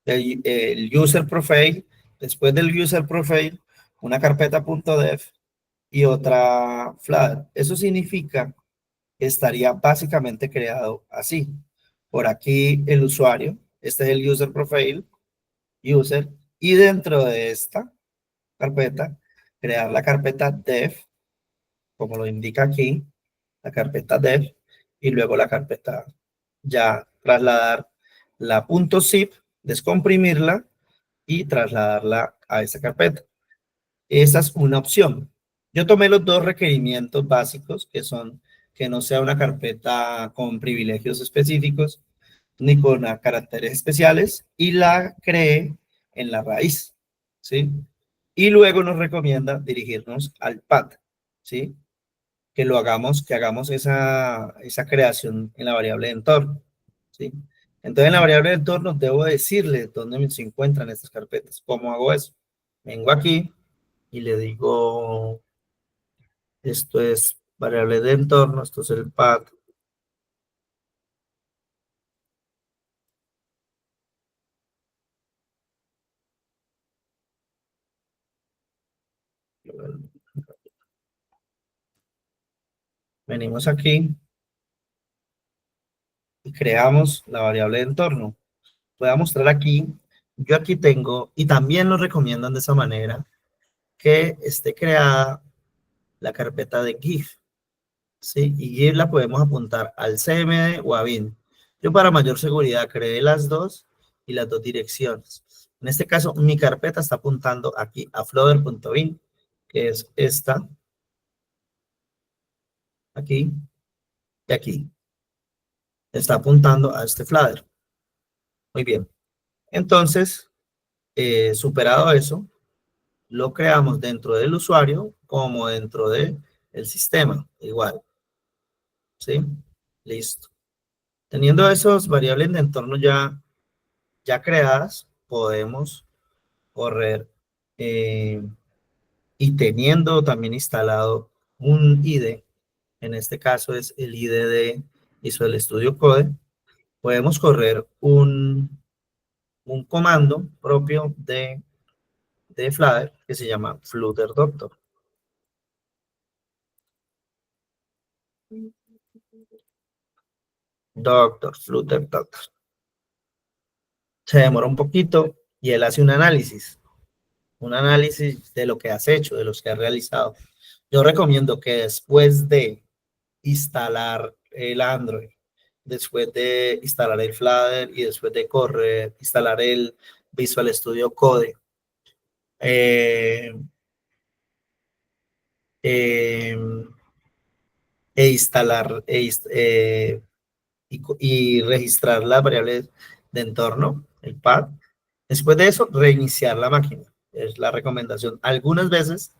El user profile, después del user profile, una carpeta .dev y otra Flutter. Eso significa que estaría básicamente creado así. Por aquí el usuario, este es el user profile, user, y dentro de esta carpeta, crear la carpeta dev, como lo indica aquí, la carpeta dev, y luego la carpeta ya trasladar la .zip, descomprimirla y trasladarla a esa carpeta. Esa es una opción. Yo tomé los dos requerimientos básicos, que son que no sea una carpeta con privilegios específicos ni con caracteres especiales, y la creé en la raíz, ¿sí? Y luego nos recomienda dirigirnos al pad, ¿sí? Que lo hagamos, que hagamos esa creación en la variable de entorno, ¿sí? Entonces, en la variable de entorno debo decirle dónde se encuentran estas carpetas. ¿Cómo hago eso? Vengo aquí y le digo, esto es variable de entorno, esto es el pad. Venimos aquí y creamos la variable de entorno. Voy a mostrar aquí, yo aquí tengo, y también lo recomiendan de esa manera, que esté creada la carpeta de GIF, ¿sí? Y GIF la podemos apuntar al CMD o a bin. Yo para mayor seguridad creé las dos y las dos direcciones. En este caso, mi carpeta está apuntando aquí a flutter.bin, que es esta, aquí y aquí. Está apuntando a este Flutter. Muy bien. Entonces, superado eso, lo creamos dentro del usuario como dentro del sistema, igual. ¿Sí? Listo. Teniendo esas variables de entorno ya creadas, podemos correr y teniendo también instalado un IDE, en este caso es el IDE de Visual Studio Code, podemos correr un comando propio de Flutter que se llama Flutter Doctor. Flutter Doctor. Se demora un poquito y él hace un análisis de lo que has hecho, de los que has realizado. Yo recomiendo que después de instalar el Android, después de instalar el Flutter y después de correr, instalar el Visual Studio Code, eh, eh, e instalar y registrar las variables de entorno, el pad. Después de eso, reiniciar la máquina. Es la recomendación. Algunas veces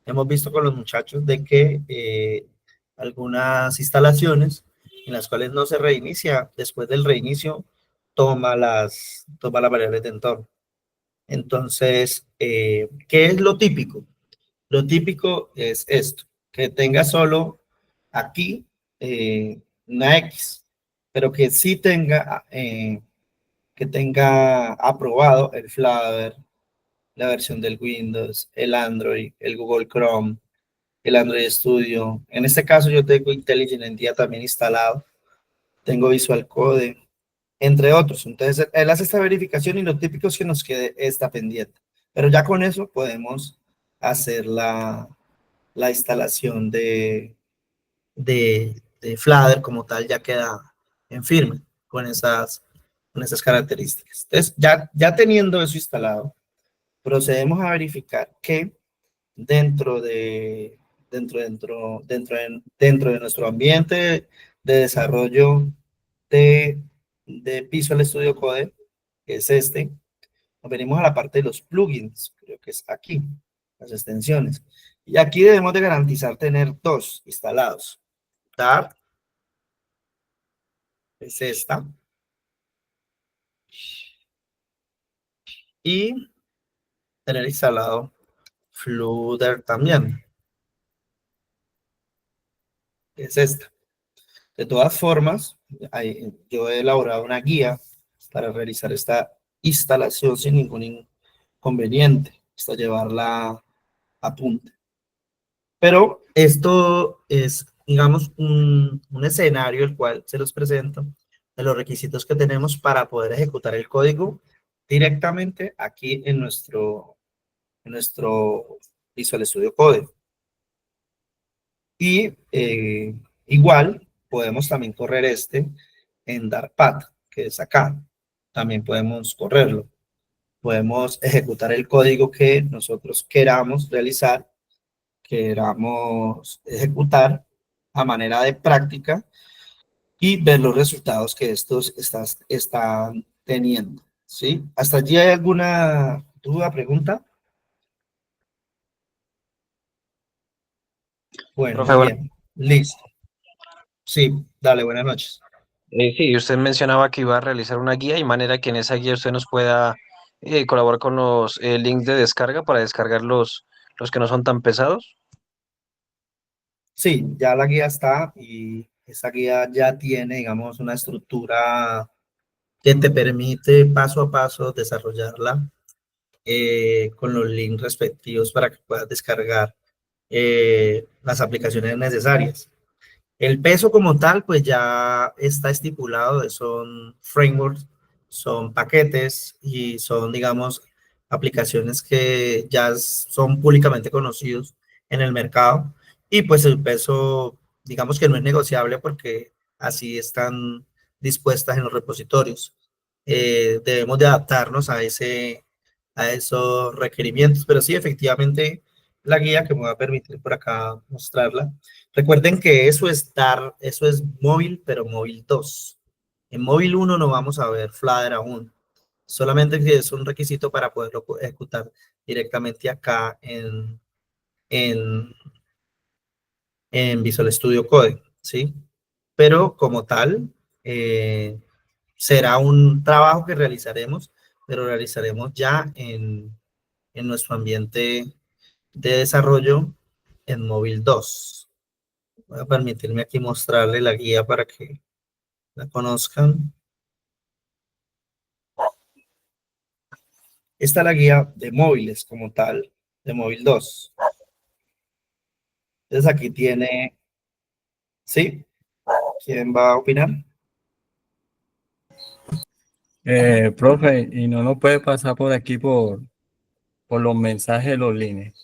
hemos visto con los muchachos de que algunas instalaciones en las cuales no se reinicia, después del reinicio, toma las variables de entorno. Entonces, ¿qué es lo típico? Lo típico es esto, que tenga solo aquí una X, pero que tenga aprobado el Flutter, la versión del Windows, el Android, el Google Chrome, el Android Studio. En este caso yo tengo IntelliJ IDEA también instalado, tengo Visual Code, entre otros. Entonces, él hace esta verificación y lo típico es que nos quede esta pendiente. Pero ya con eso podemos hacer la instalación de Flutter como tal, ya queda en firme con esas características. Entonces, ya teniendo eso instalado, procedemos a verificar que dentro de, dentro de nuestro ambiente de desarrollo de Visual Studio Code, que es este, nos venimos a la parte de los plugins, creo que es aquí, las extensiones. Y aquí debemos de garantizar tener dos instalados. Dart es esta. Y tener instalado Flutter también, que es esta. De todas formas, yo he elaborado una guía para realizar esta instalación sin ningún inconveniente, hasta llevarla a punto. Pero esto es, digamos, un escenario el cual se los presento de los requisitos que tenemos para poder ejecutar el código directamente aquí en nuestro Visual Studio Code. Y igual podemos también correr este en Dartpad, que es acá. También podemos correrlo. Podemos ejecutar el código que nosotros queramos realizar, queramos ejecutar a manera de práctica y ver los resultados que estos están teniendo. ¿Sí? ¿Hasta allí hay alguna duda, pregunta? Bueno, Profe, muy bien. Listo. Sí, dale, buenas noches. sí, usted mencionaba que iba a realizar una guía y manera que en esa guía usted nos pueda colaborar con los links de descarga para descargar los que no son tan pesados. Sí, ya la guía está y esa guía ya tiene, digamos, una estructura que te permite paso a paso desarrollarla con los links respectivos para que puedas descargar las aplicaciones necesarias. El peso como tal, pues ya está estipulado, son frameworks, son paquetes y son, digamos, aplicaciones que ya son públicamente conocidos en el mercado. Y pues el peso, digamos que no es negociable porque así están dispuestas en los repositorios. Debemos de adaptarnos a esos requerimientos, pero sí, efectivamente, la guía que me va a permitir por acá mostrarla. Recuerden que eso es móvil, pero móvil 2. En móvil 1 no vamos a ver Flutter aún. Solamente que es un requisito para poderlo ejecutar directamente acá en, en Visual Studio Code, ¿sí? Pero como tal, será un trabajo que realizaremos, pero realizaremos ya en nuestro ambiente de desarrollo en móvil 2. Voy a permitirme aquí mostrarle la guía para que la conozcan. Esta es la guía de móviles como tal, de móvil 2. Entonces aquí tiene, ¿sí? ¿Quién va a opinar? Profe, ¿y no nos puede pasar por aquí por los mensajes de los líneas?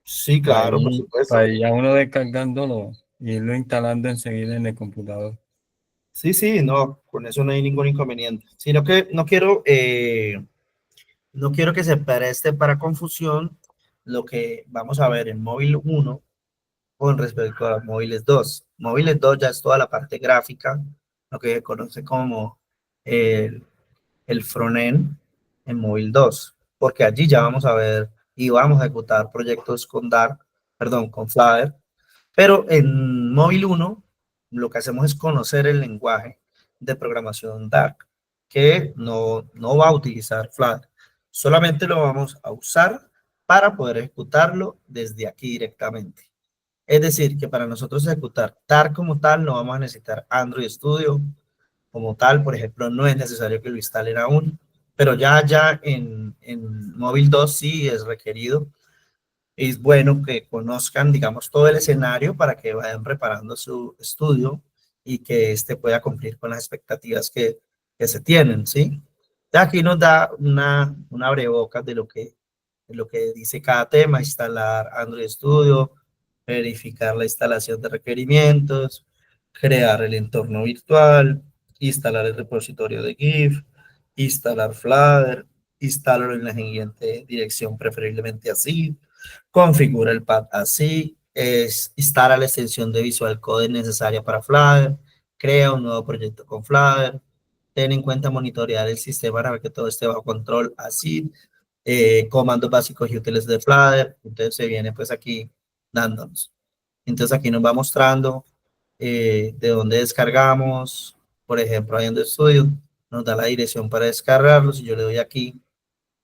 Sí, claro, por Para supuesto. ya uno descargándolo y irlo instalando enseguida en el computador. Sí, sí, no, con eso no hay ningún inconveniente. Sino que no quiero que se preste para confusión lo que vamos a ver en móvil 1 con respecto a móviles 2. Móviles 2 ya es toda la parte gráfica, lo que se conoce como el, el frontend en móvil 2, porque allí ya vamos a ver y vamos a ejecutar proyectos con Dart, perdón, con Flutter, pero en móvil 1 lo que hacemos es conocer el lenguaje de programación Dart, que no va a utilizar Flutter. Solamente lo vamos a usar para poder ejecutarlo desde aquí directamente. Es decir, que para nosotros ejecutar TAR como tal, no vamos a necesitar Android Studio como tal. Por ejemplo, no es necesario que lo instalen aún, pero ya en Móvil 2 sí es requerido. Es bueno que conozcan, digamos, todo el escenario para que vayan preparando su estudio y que éste pueda cumplir con las expectativas que se tienen, ¿sí? Ya aquí nos da una abrebocas de lo que dice cada tema: instalar Android Studio, verificar la instalación de requerimientos, crear el entorno virtual, instalar el repositorio de GIF, instalar Flutter, instalarlo en la siguiente dirección, preferiblemente así, configura el pad así, instala la extensión de Visual Code necesaria para Flutter, crea un nuevo proyecto con Flutter, ten en cuenta monitorear el sistema para ver que todo esté bajo control así, comandos básicos y útiles de Flutter. Entonces se viene pues aquí dándonos. Entonces aquí nos va mostrando de dónde descargamos. Por ejemplo, ahí en el Studio nos da la dirección para descargarlo. Si yo le doy aquí,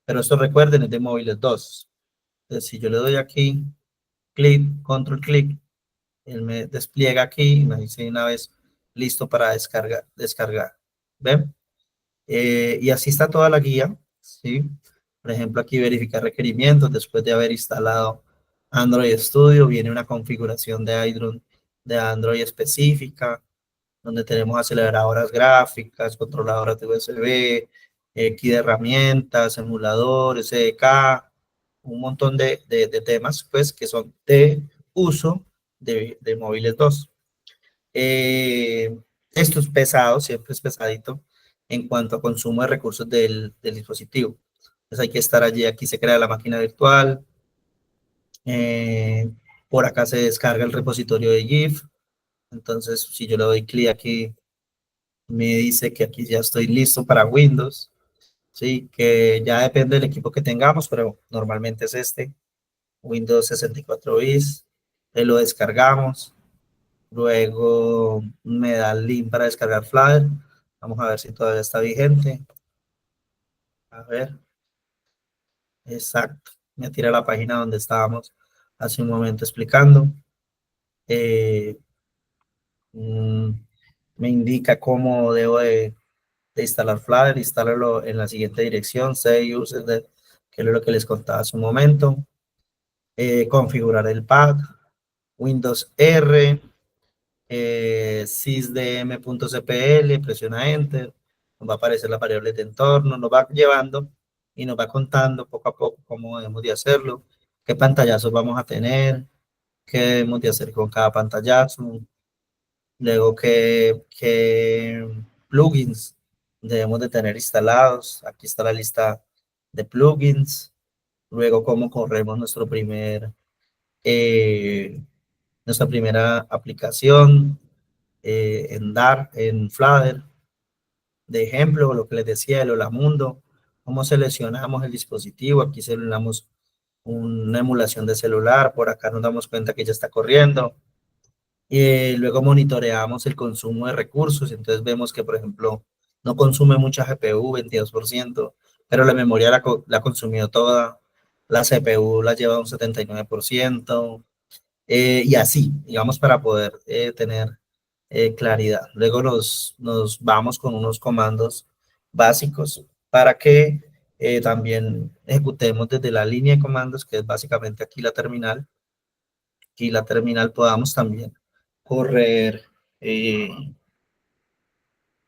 pero esto recuerden es de móviles 2. Entonces si yo le doy aquí, clic, control clic, él me despliega aquí y me dice una vez listo para descargar. ¿Ven? Y así está toda la guía, ¿sí? Por ejemplo, aquí verificar requerimientos. Después de haber instalado Android Studio, viene una configuración de Android específica, donde tenemos aceleradoras gráficas, controladoras de USB, key de herramientas, emulador, SDK, un montón de temas, pues, que son de uso de móviles 2. Eh, Esto es pesado, siempre es pesadito en cuanto a consumo de recursos del dispositivo. Entonces hay que estar allí, aquí se crea la máquina virtual, eh, por acá se descarga el repositorio de GIF. Entonces si yo le doy clic aquí, me dice que aquí ya estoy listo para Windows, ¿sí? Que ya depende del equipo que tengamos, pero normalmente es este, Windows 64 bits, lo descargamos. Luego me da el link para descargar Flutter. Vamos a ver si todavía está vigente. A ver, exacto. Me tira a la página donde estábamos hace un momento explicando. Eh, mm, Me indica cómo debo de instalar Flutter. Instálalo en la siguiente dirección: save user, que es lo que les contaba hace un momento. Configurar el pad, Windows R, sysdm.cpl, presiona Enter, nos va a aparecer la variable de entorno, nos va llevando y nos va contando poco a poco cómo debemos de hacerlo, qué pantallazos vamos a tener, qué debemos de hacer con cada pantallazo, luego qué plugins debemos de tener instalados. Aquí está la lista de plugins, luego cómo corremos eh, nuestra primera aplicación en Flutter. De ejemplo, lo que les decía, el Mundo, cómo seleccionamos el dispositivo. Aquí seleccionamos una emulación de celular, por acá nos damos cuenta que ya está corriendo. Y luego monitoreamos el consumo de recursos. Entonces vemos que, por ejemplo, no consume mucha GPU, 22%, pero la memoria la ha consumido toda. La CPU la lleva un 79%, y así, digamos, para poder tener claridad. Luego nos vamos con unos comandos básicos para que también ejecutemos desde la línea de comandos, que es básicamente aquí la terminal. Aquí la terminal podamos también correr, eh,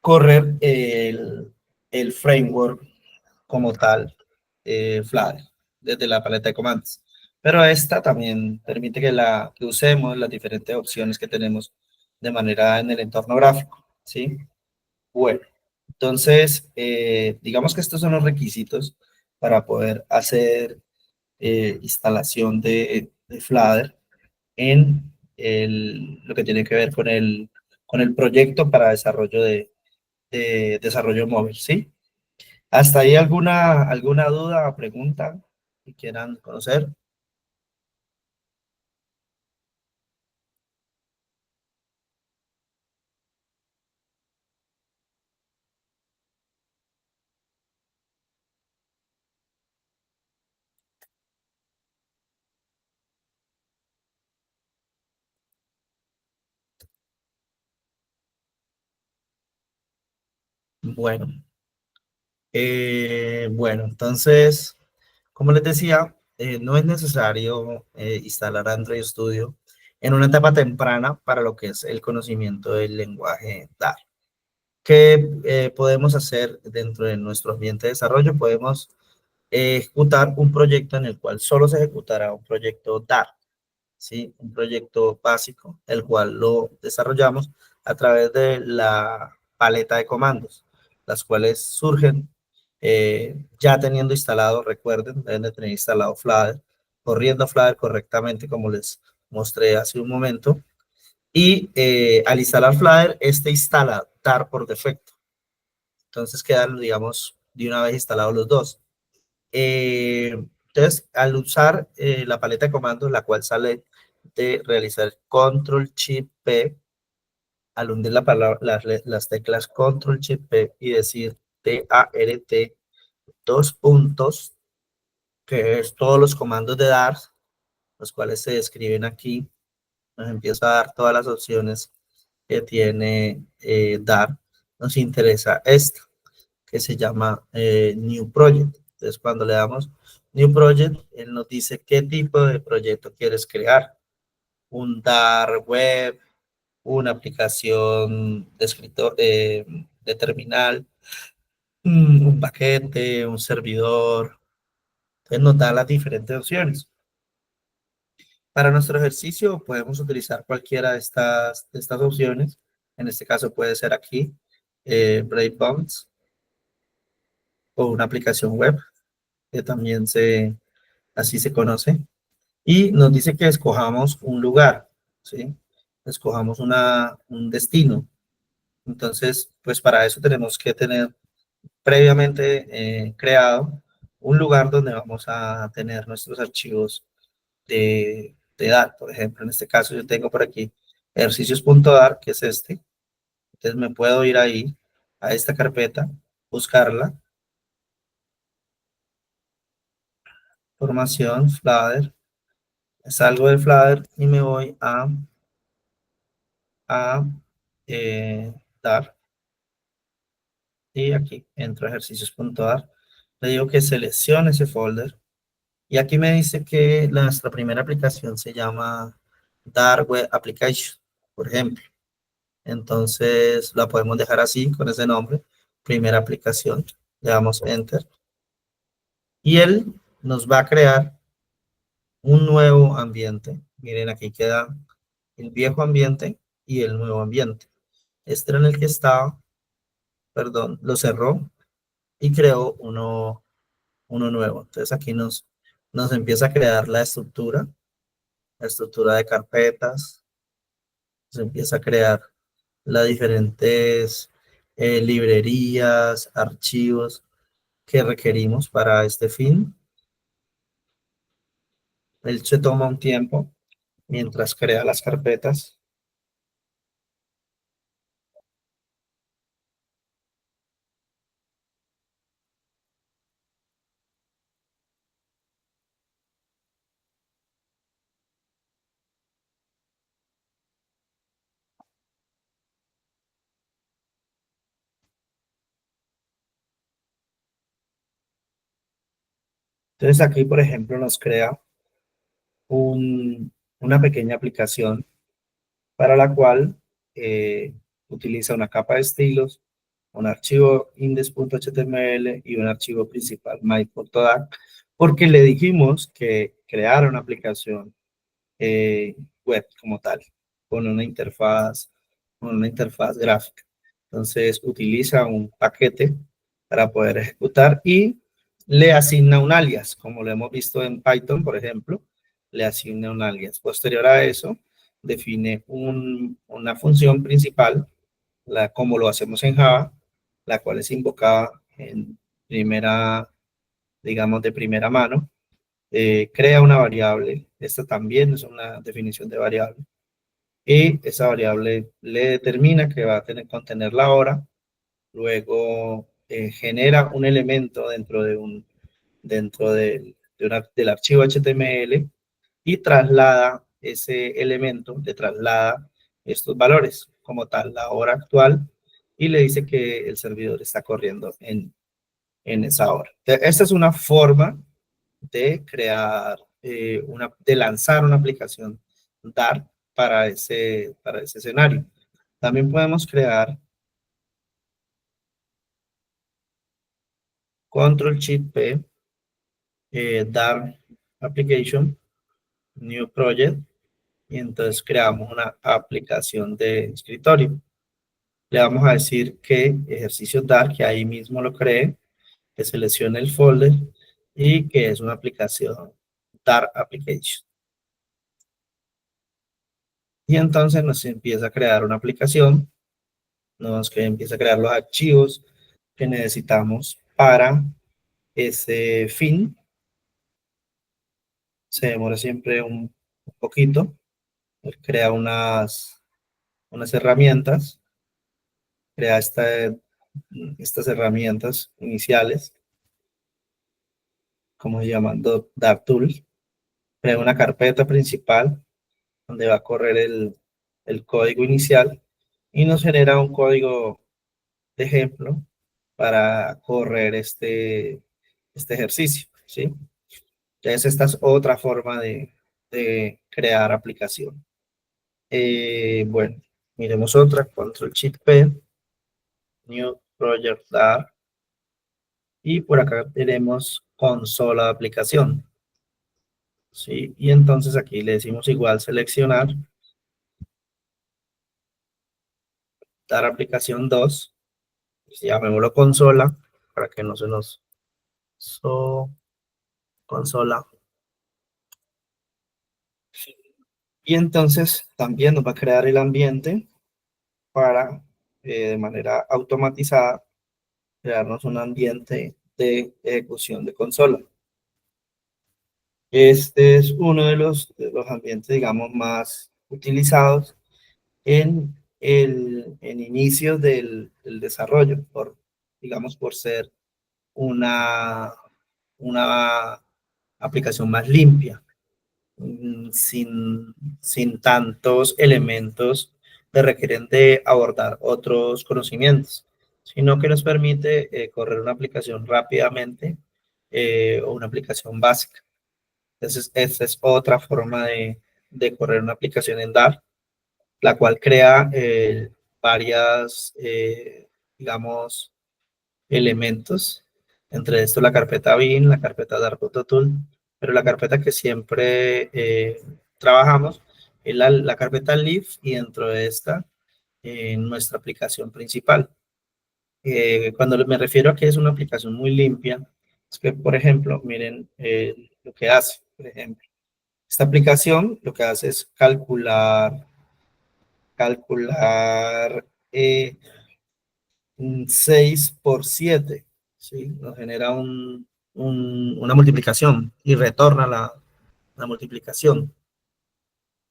correr el framework como tal, Flutter, desde la paleta de comandos. Pero esta también permite que usemos las diferentes opciones que tenemos de manera en el entorno gráfico, ¿sí? Bueno, entonces, digamos que estos son los requisitos para poder hacer instalación de Flutter en lo que tiene que ver con el proyecto para desarrollo de desarrollo móvil, ¿sí? ¿Hasta ahí alguna duda o pregunta que quieran conocer? Bueno, bueno, entonces, como les decía, no es necesario instalar Android Studio en una etapa temprana para lo que es el conocimiento del lenguaje Dart. ¿Qué podemos hacer dentro de nuestro ambiente de desarrollo? Podemos ejecutar un proyecto en el cual solo se ejecutará un proyecto Dart, ¿sí? Un proyecto básico, el cual lo desarrollamos a través de la paleta de comandos, las cuales surgen ya teniendo instalado, recuerden, deben de tener instalado Flutter, corriendo Flutter correctamente como les mostré hace un momento, y al instalar Flutter, este instala Dart por defecto. Entonces quedan, digamos, de una vez instalados los dos. Entonces, al usar la paleta de comandos, la cual sale de realizar Control Shift P, al hundir la palabra, las teclas Control Shift P y decir T-A-R-T, dos puntos, que es todos los comandos de Dart, los cuales se describen aquí, nos empieza a dar todas las opciones que tiene Dart. Nos interesa esta, que se llama New Project. Entonces, cuando le damos New Project, él nos dice qué tipo de proyecto quieres crear. Un Dart web, una aplicación de escritor, de terminal, un paquete, un servidor. Entonces, nos da las diferentes opciones. Para nuestro ejercicio podemos utilizar cualquiera de estas opciones. En este caso puede ser aquí, Breakpoints, o una aplicación web, que también así se conoce. Y nos dice que escojamos un lugar, ¿sí? Escojamos un destino. Entonces, pues para eso tenemos que tener previamente creado un lugar donde vamos a tener nuestros archivos de Dart. Por ejemplo, en este caso yo tengo por aquí ejercicios.dart, que es este. Entonces me puedo ir ahí a esta carpeta, buscarla, formación, Flutter, salgo del Flutter y me voy a Dart. Y aquí entro a ejercicios.dart. Le digo que seleccione ese folder. Y aquí me dice que nuestra primera aplicación se llama Dart Web Application, por ejemplo. Entonces la podemos dejar así, con ese nombre, primera aplicación. Le damos Enter. Y él nos va a crear un nuevo ambiente. Miren, aquí queda el viejo ambiente y el nuevo ambiente. Este era en el que estaba, perdón, lo cerró y creó uno nuevo. Entonces aquí nos empieza a crear la estructura de carpetas, se empieza a crear las diferentes librerías, archivos que requerimos para este fin. Él se toma un tiempo mientras crea las carpetas. Entonces aquí, por ejemplo, nos crea una pequeña aplicación para la cual utiliza una capa de estilos, un archivo index.html y un archivo principal my.dat, porque le dijimos que creara una aplicación web como tal, con una interfaz gráfica. Entonces utiliza un paquete para poder ejecutar y le asigna un alias, como lo hemos visto en Python, por ejemplo, le asigna un alias. Posterior a eso, define una función principal, como lo hacemos en Java, la cual es invocada en primera, digamos, de primera mano. Crea una variable, esta también es una definición de variable, y esa variable le determina que va a contener la hora, luego genera un elemento del archivo HTML y traslada ese elemento, le traslada estos valores, como tal, la hora actual y le dice que el servidor está corriendo en esa hora. Esta es una forma de crear, de lanzar una aplicación Dart para ese escenario. También podemos crear Ctrl+Shift+P, Dart Application, New Project, y entonces creamos una aplicación de escritorio. Le vamos a decir que ejercicio Dart, que ahí mismo lo cree, que seleccione el folder y que es una aplicación Dart Application. Y entonces nos empieza a crear una aplicación, empieza a crear los archivos que necesitamos para ese fin. Se demora siempre un poquito. Crea unas herramientas, crea estas herramientas iniciales, como se llaman, DartTools. Crea una carpeta principal donde va a correr el código inicial y nos genera un código de ejemplo para correr este ejercicio, ¿sí? Entonces, esta es otra forma de crear aplicación. Bueno, miremos otra, Ctrl+Shift+P, New Project Dart, y por acá tenemos consola de aplicación, ¿sí? Y entonces aquí le decimos igual seleccionar, dar aplicación 2, llamémoslo consola, para que no se nos... consola. Y entonces también nos va a crear el ambiente para, de manera automatizada, crearnos un ambiente de ejecución de consola. Este es uno de los ambientes, digamos, más utilizados en el inicio del desarrollo, digamos, por ser una aplicación más limpia, sin tantos elementos que requieren de abordar otros conocimientos, sino que nos permite correr una aplicación rápidamente o una aplicación básica. Entonces, esta es otra forma de correr una aplicación en Dart, la cual crea varias, digamos, elementos. Entre esto la carpeta bin, la carpeta Dart.tool, pero la carpeta que siempre trabajamos es la carpeta Leaf, y dentro de esta, nuestra aplicación principal. Cuando me refiero a que es una aplicación muy limpia, es que, por ejemplo, miren lo que hace, por ejemplo. Esta aplicación lo que hace es calcular 6 por 7, ¿sí? Nos genera una multiplicación y retorna la multiplicación.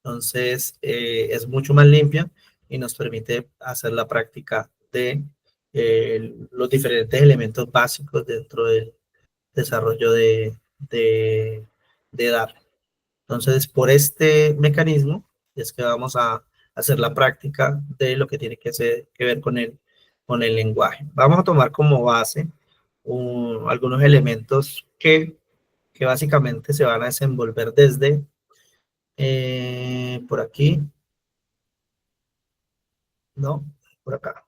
Entonces, es mucho más limpia y nos permite hacer la práctica de los diferentes elementos básicos dentro del desarrollo de Dart. Entonces, por este mecanismo es que vamos a hacer la práctica de lo que tiene que ver con el lenguaje. Vamos a tomar como base algunos elementos que básicamente se van a desenvolver desde por aquí, no, por acá,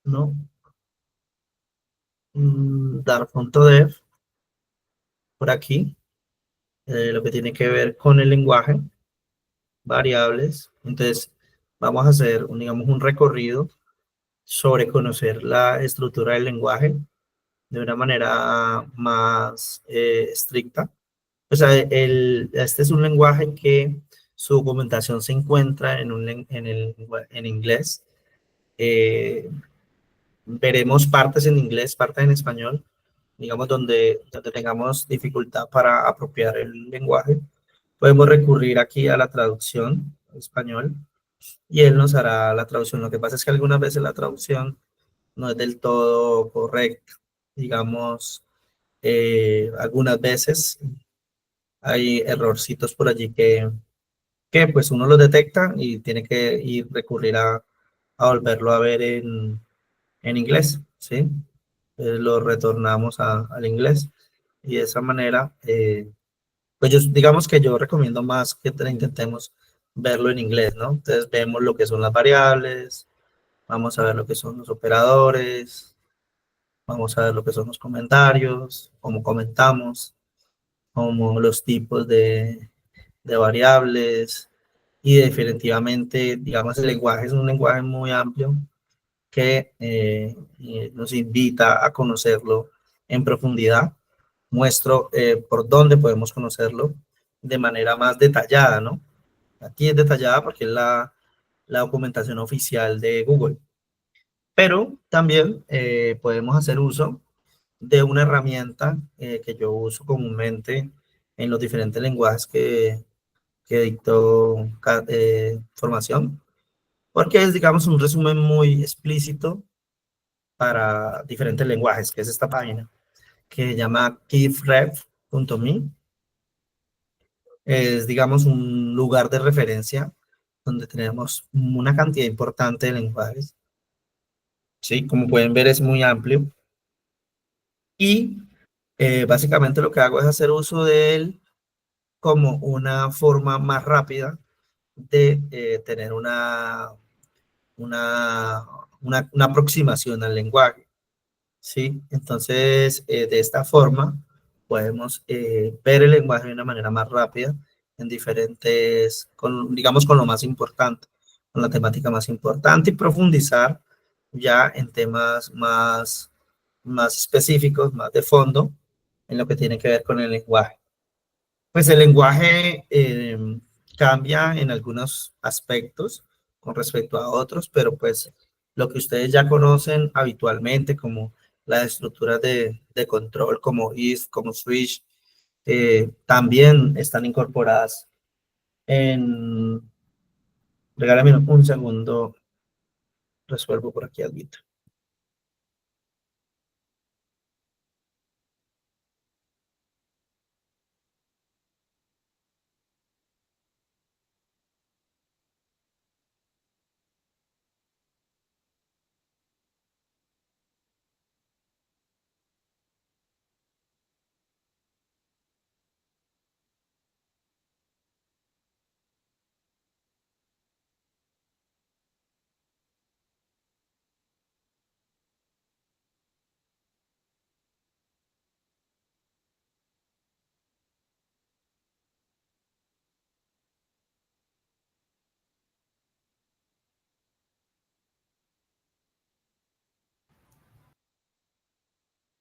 no, Dart.dev, por aquí, lo que tiene que ver con el lenguaje, variables. Entonces, vamos a hacer, digamos, un recorrido sobre conocer la estructura del lenguaje de una manera más estricta. O sea, este es un lenguaje que su documentación se encuentra en inglés. Veremos partes en inglés, partes en español, digamos, donde tengamos dificultad para apropiar el lenguaje. Podemos recurrir aquí a la traducción en español y él nos hará la traducción. Lo que pasa es que algunas veces la traducción no es del todo correcta. Digamos, algunas veces hay errorcitos por allí que pues uno los detecta y tiene que recurrir a volverlo a ver en inglés, ¿sí? Lo retornamos al inglés y de esa manera, pues digamos que yo recomiendo más que intentemos verlo en inglés, ¿no? Entonces vemos lo que son las variables, vamos a ver lo que son los operadores, vamos a ver lo que son los comentarios, cómo comentamos, como los tipos de variables y definitivamente, digamos, el lenguaje es un lenguaje muy amplio que nos invita a conocerlo en profundidad. Muestro por dónde podemos conocerlo de manera más detallada, ¿no? Aquí es detallada porque es la documentación oficial de Google, pero también podemos hacer uso de una herramienta que yo uso comúnmente en los diferentes lenguajes que dicto formación, porque es, digamos, un resumen muy explícito para diferentes lenguajes, que es esta página, que se llama keyref.me. Es, digamos, un lugar de referencia donde tenemos una cantidad importante de lenguajes. Sí, como pueden ver es muy amplio. Y básicamente lo que hago es hacer uso de él como una forma más rápida de tener una, una aproximación al lenguaje. ¿Sí? Entonces, de esta forma, podemos ver el lenguaje de una manera más rápida en diferentes, digamos, con lo más importante, con la temática más importante y profundizar ya en temas más específicos, más de fondo, en lo que tiene que ver con el lenguaje. Pues el lenguaje cambia en algunos aspectos con respecto a otros, pero pues lo que ustedes ya conocen habitualmente como las estructuras de control como if, como switch, también están incorporadas en... Regálame un segundo, resuelvo por aquí algo.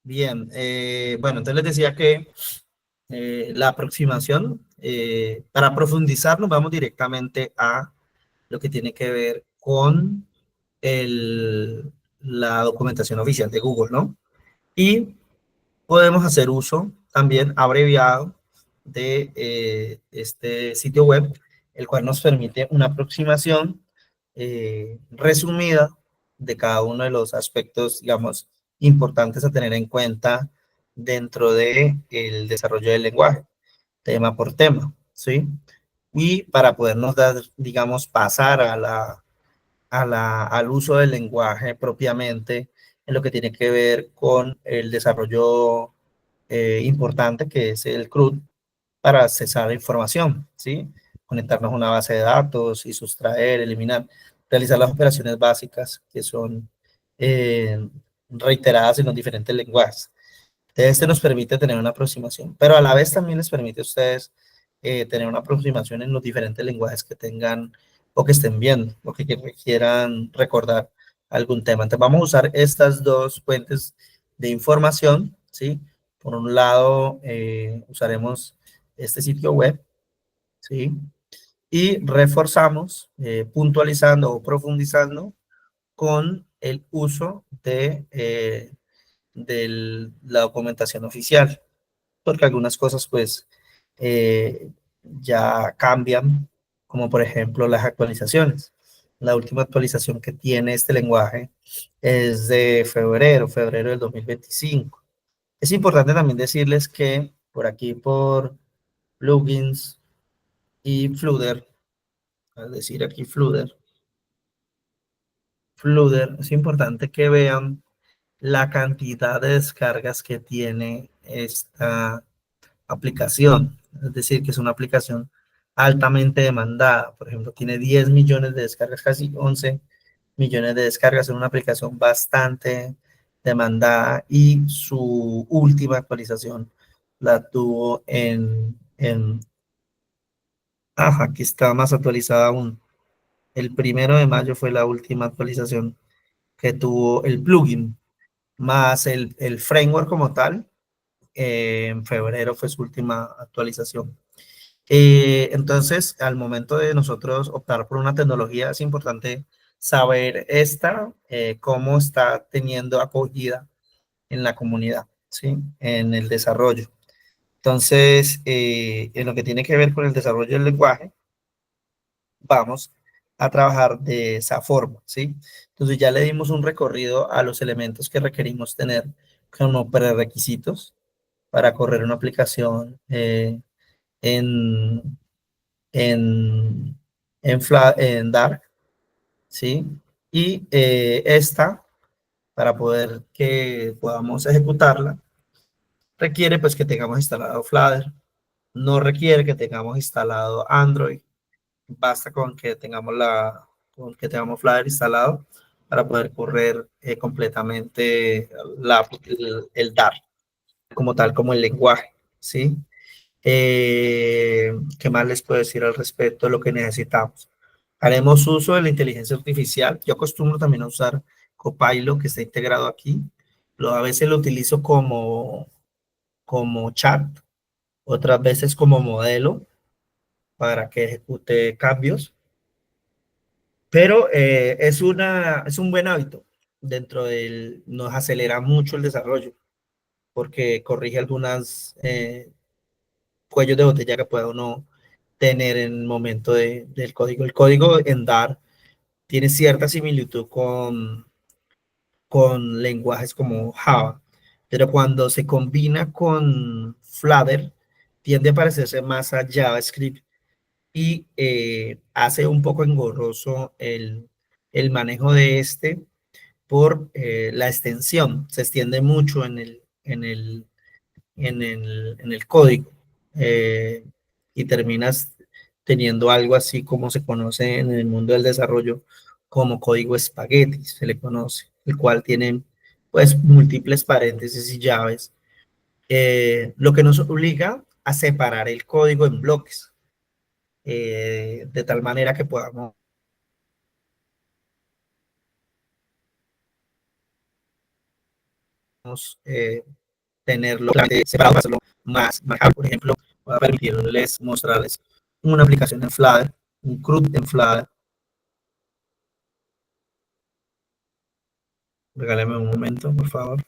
Bien, bueno, entonces les decía que la aproximación, para profundizar, nos vamos directamente a lo que tiene que ver con la documentación oficial de Google, ¿no? Y podemos hacer uso también abreviado de este sitio web, el cual nos permite una aproximación resumida de cada uno de los aspectos, digamos, importantes a tener en cuenta dentro del desarrollo del lenguaje, tema por tema, ¿sí? Y para podernos dar, digamos, pasar al uso del lenguaje propiamente en lo que tiene que ver con el desarrollo importante que es el CRUD para accesar la información, ¿sí? Conectarnos a una base de datos y sustraer, eliminar, realizar las operaciones básicas que son reiteradas en los diferentes lenguajes. Este nos permite tener una aproximación, pero a la vez también les permite a ustedes tener una aproximación en los diferentes lenguajes que tengan o que estén viendo o que quieran recordar algún tema. Entonces vamos a usar estas dos fuentes de información, ¿sí? Por un lado, usaremos este sitio web, ¿sí? Y reforzamos, puntualizando o profundizando con el uso de la documentación oficial, porque algunas cosas pues ya cambian, como por ejemplo las actualizaciones. La última actualización que tiene este lenguaje es de febrero del 2025. Es importante también decirles que por aquí, por plugins y Flutter, es decir, aquí Flutter, Flutter, es importante que vean la cantidad de descargas que tiene esta aplicación. Es decir, que es una aplicación altamente demandada. Por ejemplo, tiene 10 millones de descargas, casi 11 millones de descargas. Es una aplicación bastante demandada y su última actualización la tuvo aquí está más actualizada aún. El 1 de mayo fue la última actualización que tuvo el plugin, más el framework como tal. En febrero fue su última actualización. Entonces, al momento de nosotros optar por una tecnología, es importante saber cómo está teniendo acogida en la comunidad, ¿sí? En el desarrollo. Entonces, en lo que tiene que ver con el desarrollo del lenguaje, vamos a trabajar de esa forma, ¿sí? Entonces ya le dimos un recorrido a los elementos que requerimos tener como prerequisitos para correr una aplicación en, en, en Dark, ¿sí? Y para poder que podamos ejecutarla, requiere pues que tengamos instalado Flutter, no requiere que tengamos instalado Android, basta con que tengamos Flutter instalado para poder correr completamente el Dart, como tal, como el lenguaje, ¿sí? ¿Qué más les puedo decir al respecto de lo que necesitamos? Haremos uso de la inteligencia artificial. Yo acostumbro también a usar Copilot, que está integrado aquí. A veces lo utilizo como chat, otras veces como modelo para que ejecute cambios. Pero es un buen hábito nos acelera mucho el desarrollo porque corrige algunas cuellos de botella que pueda uno tener en el momento del código. El código en Dart tiene cierta similitud con lenguajes como Java, pero cuando se combina con Flutter, tiende a parecerse más a JavaScript y hace un poco engorroso el manejo de por la extensión. Se extiende mucho en el código y terminas teniendo algo así como se conoce en el mundo del desarrollo como código espagueti, se le conoce, el cual tiene pues múltiples paréntesis y llaves, lo que nos obliga a separar el código en bloques, de tal manera que podamos eh, tenerlo separado para hacerlo más manejable. Por ejemplo, voy a permitirles mostrarles una aplicación en Flutter, un CRUD en Flutter. Regálame un momento, por favor.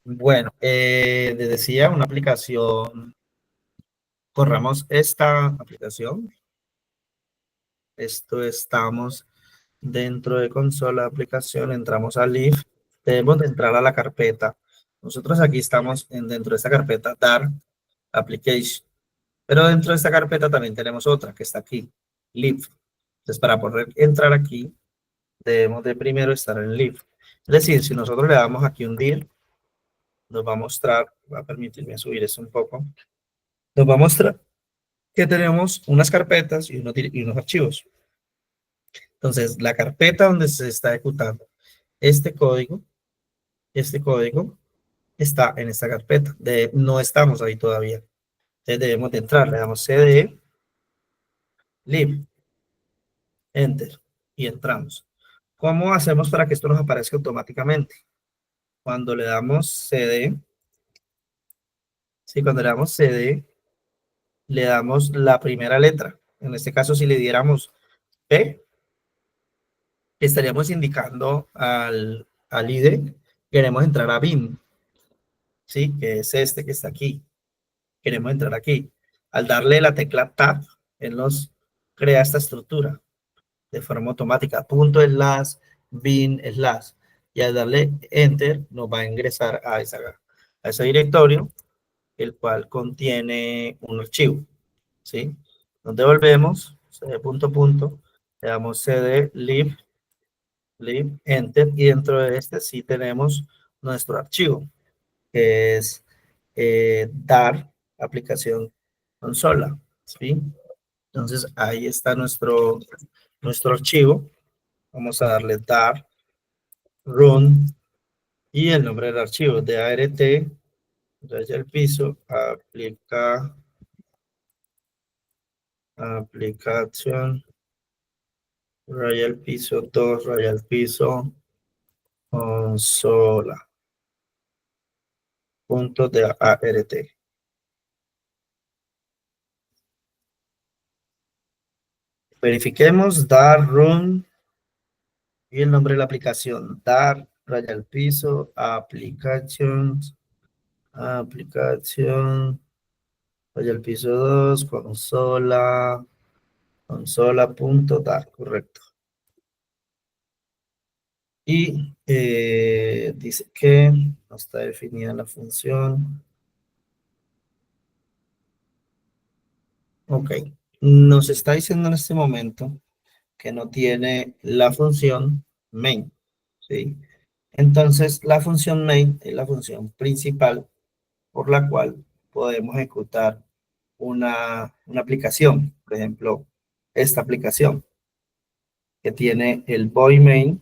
Bueno, les decía una aplicación, corramos esta aplicación. Estamos dentro de consola de aplicación, entramos a Leaf, debemos de entrar a la carpeta. Nosotros aquí estamos dentro de esta carpeta Dart Application, pero dentro de esta carpeta también tenemos otra que está aquí, Leaf. Entonces, para poder entrar aquí, debemos de primero estar en Leaf. Es decir, si nosotros le damos aquí un dir, nos va a mostrar, va a permitirme subir esto un poco, nos va a mostrar que tenemos unas carpetas y unos archivos. Entonces, la carpeta donde se está ejecutando este código está en esta carpeta. No estamos ahí todavía. Entonces, debemos de entrar. Le damos cd, lib, enter y entramos. ¿Cómo hacemos para que esto nos aparezca automáticamente? cuando le damos CD, sí, cuando le damos CD, le damos la primera letra. En este caso, si le diéramos P, estaríamos indicando al IDE, queremos entrar a BIM, ¿sí? Que es este que está aquí. Queremos entrar aquí. Al darle la tecla Tab, él nos crea esta estructura de forma automática, punto slash, bin slash. Y al darle Enter, nos va a ingresar a ese directorio, el cual contiene un archivo, ¿sí? Nos devolvemos, cd punto punto, le damos cd lib, enter, y dentro de este sí tenemos nuestro archivo, que es dar aplicación consola, ¿sí? Entonces ahí está nuestro archivo. Vamos a darle dar run y el nombre del archivo, DART, raya el piso, aplicación, raya el piso 2, raya el piso, consola, punto de ART. Verifiquemos dar run y el nombre de la aplicación, dar raya el piso, applications, aplicación, raya el piso 2, consola.dar, correcto. Y dice que no está definida la función. Ok, nos está diciendo en este momento que no tiene la función main, ¿sí? Entonces, la función main es la función principal por la cual podemos ejecutar una aplicación. Por ejemplo, esta aplicación que tiene el void main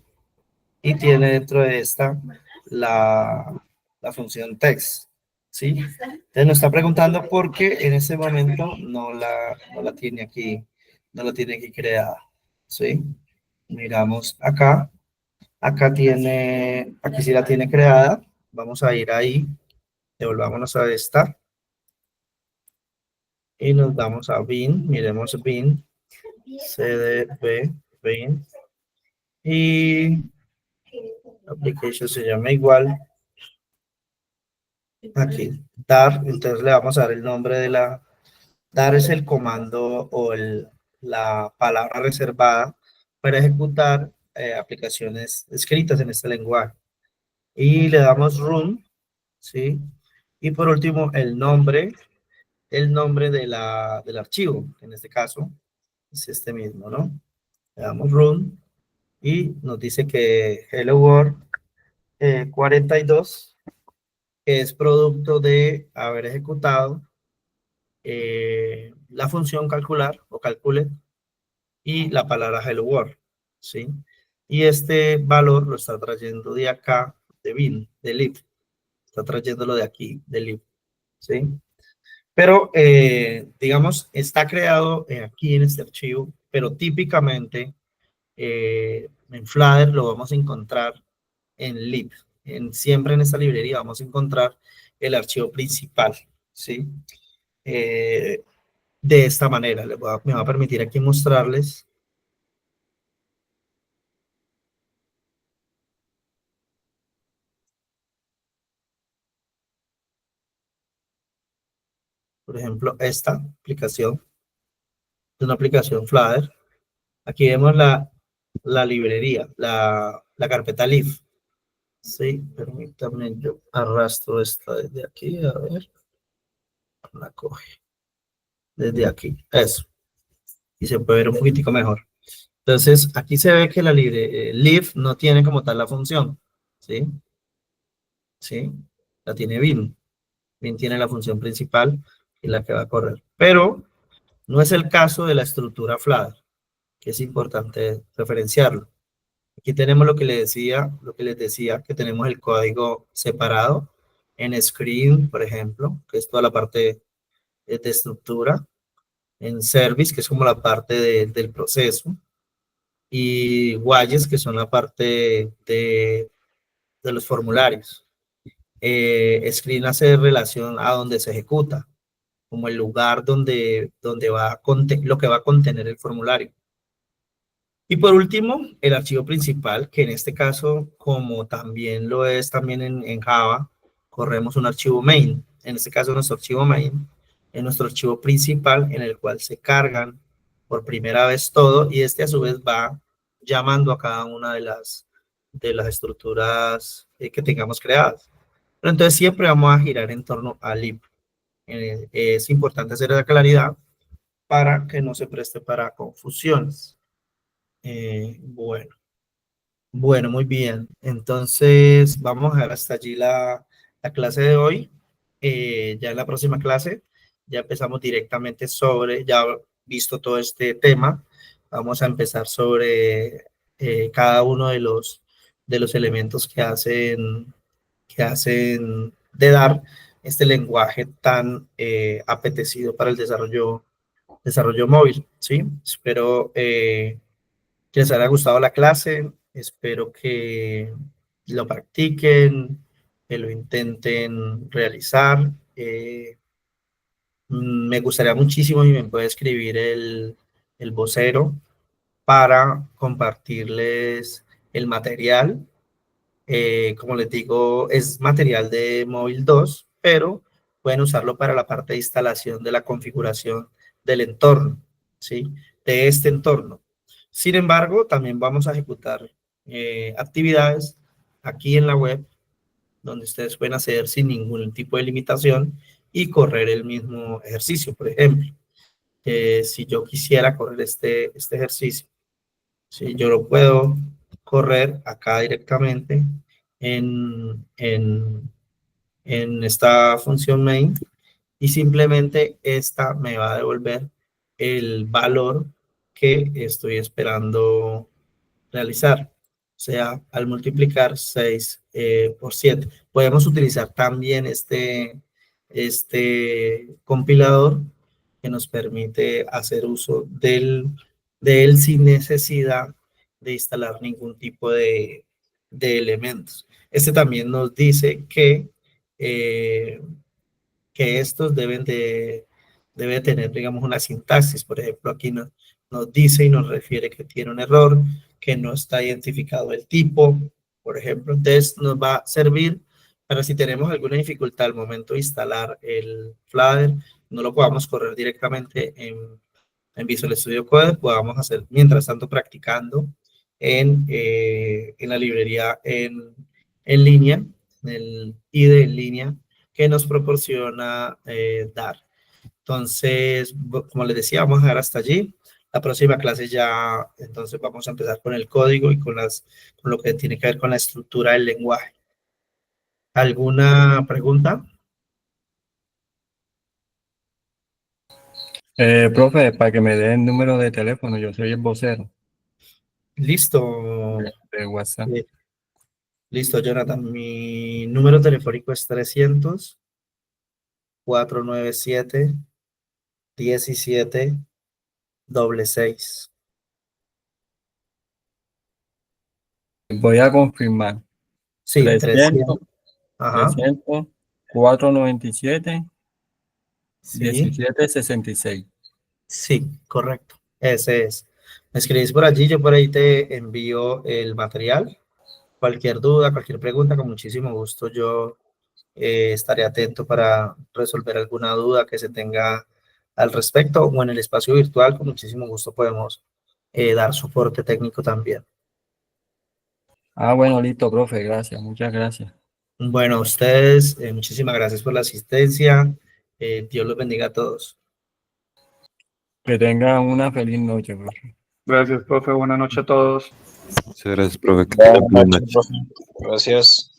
y tiene dentro de esta la función text, ¿sí? Entonces nos está preguntando por qué en ese momento no la tiene aquí, no la tiene aquí creada, ¿sí? Miramos acá, aquí sí la tiene creada, vamos a ir ahí, devolvámonos a esta, y nos vamos a bin, miremos bin, cdb, bin, y application se llama igual, aquí, dar, entonces le vamos a dar el nombre de dar es el comando o la palabra reservada para ejecutar aplicaciones escritas en este lenguaje. Y le damos run, ¿sí? Y por último, el nombre del archivo, en este caso es este mismo, ¿no? Le damos run y nos dice que Hello World 42 es producto de haber ejecutado la función calcular o calcule y la palabra hello world, ¿sí? Y este valor lo está trayendo de acá, de bin, de lib, está trayéndolo de aquí, de lib, ¿sí? Pero, digamos, está creado aquí en este archivo, pero típicamente en Flutter lo vamos a encontrar en lib. Siempre en esta librería vamos a encontrar el archivo principal, ¿sí? De esta manera, me va a permitir aquí mostrarles. Por ejemplo, esta aplicación es una aplicación Flutter. Aquí vemos la librería, la carpeta lib. Sí, permítanme, yo arrastro esta desde aquí, a ver, la coge. Desde aquí, eso. Y se puede ver un poquitico mejor. Entonces, aquí se ve que la lib no tiene como tal la función, ¿sí? ¿Sí? La tiene bin. Bin tiene la función principal y la que va a correr. Pero no es el caso de la estructura Flutter, que es importante referenciarlo. Aquí tenemos lo que les decía, que tenemos el código separado en screen, por ejemplo, que es toda la parte de estructura, en service, que es como la parte del proceso, y widgets, que son la parte de los formularios, screen hace relación a donde se ejecuta, como el lugar donde lo que va a contener el formulario. Y por último, el archivo principal, que en este caso, como también lo es también en Java, corremos un archivo main. En este caso, nuestro archivo main es nuestro archivo principal en el cual se cargan por primera vez todo, y este a su vez va llamando a cada una de las estructuras que tengamos creadas. Pero entonces siempre vamos a girar en torno al lib. Es importante hacer la claridad para que no se preste para confusiones. Bueno, muy bien. Entonces, vamos a dejar hasta allí la clase de hoy. Ya en la próxima clase, ya empezamos directamente sobre, ya visto todo este tema, vamos a empezar sobre cada uno de los elementos que hacen de dar este lenguaje tan apetecido para el desarrollo móvil, ¿sí? Espero que les haya gustado la clase, espero que lo practiquen, que lo intenten realizar. Me gustaría muchísimo si me puede escribir el vocero para compartirles el material. Como les digo, es material de Móvil 2, pero pueden usarlo para la parte de instalación de la configuración del entorno, ¿sí? De este entorno. Sin embargo, también vamos a ejecutar actividades aquí en la web, donde ustedes pueden hacer sin ningún tipo de limitación y correr el mismo ejercicio. Por ejemplo, si yo quisiera correr este ejercicio, ¿sí? Yo lo puedo correr acá directamente en esta función main, y simplemente esta me va a devolver el valor que estoy esperando realizar. O sea, al multiplicar 6 por 7. Podemos utilizar también este compilador que nos permite hacer uso de él sin necesidad de instalar ningún tipo de elementos. Este también nos dice eh, que estos debe tener, digamos, una sintaxis. Por ejemplo, aquí nos dice y nos refiere que tiene un error, que no está identificado el tipo, por ejemplo. Entonces, nos va a servir para si tenemos alguna dificultad al momento de instalar el Flutter, no lo podamos correr directamente en Visual Studio Code, podamos hacer, mientras tanto, practicando en la librería en línea, en el IDE en línea, que nos proporciona Dart. Entonces, como les decía, vamos a dejar hasta allí. La próxima clase ya, entonces vamos a empezar con el código y con lo que tiene que ver con la estructura del lenguaje. ¿Alguna pregunta? Profe, para que me dé el número de teléfono, yo soy el vocero Listo. de WhatsApp. Listo, Jonathan. Mi número telefónico es 300-497-1766. Voy a confirmar. Sí, 300, ajá, 300, 497, sí, 1766. sí, correcto. Ese es. Me escribís por allí, yo por ahí te envío el material. Cualquier duda, cualquier pregunta, con muchísimo gusto yo estaré atento para resolver alguna duda que se tenga al respecto, o en el espacio virtual, con muchísimo gusto podemos dar soporte técnico también. Ah, bueno, listo, profe, gracias, muchas gracias. Bueno, a ustedes, muchísimas gracias por la asistencia. Dios los bendiga a todos. Que tengan una feliz noche, profe. Gracias, profe. Buenas noches a todos. Muchas gracias, profe. Que tenga buena noche. Gracias.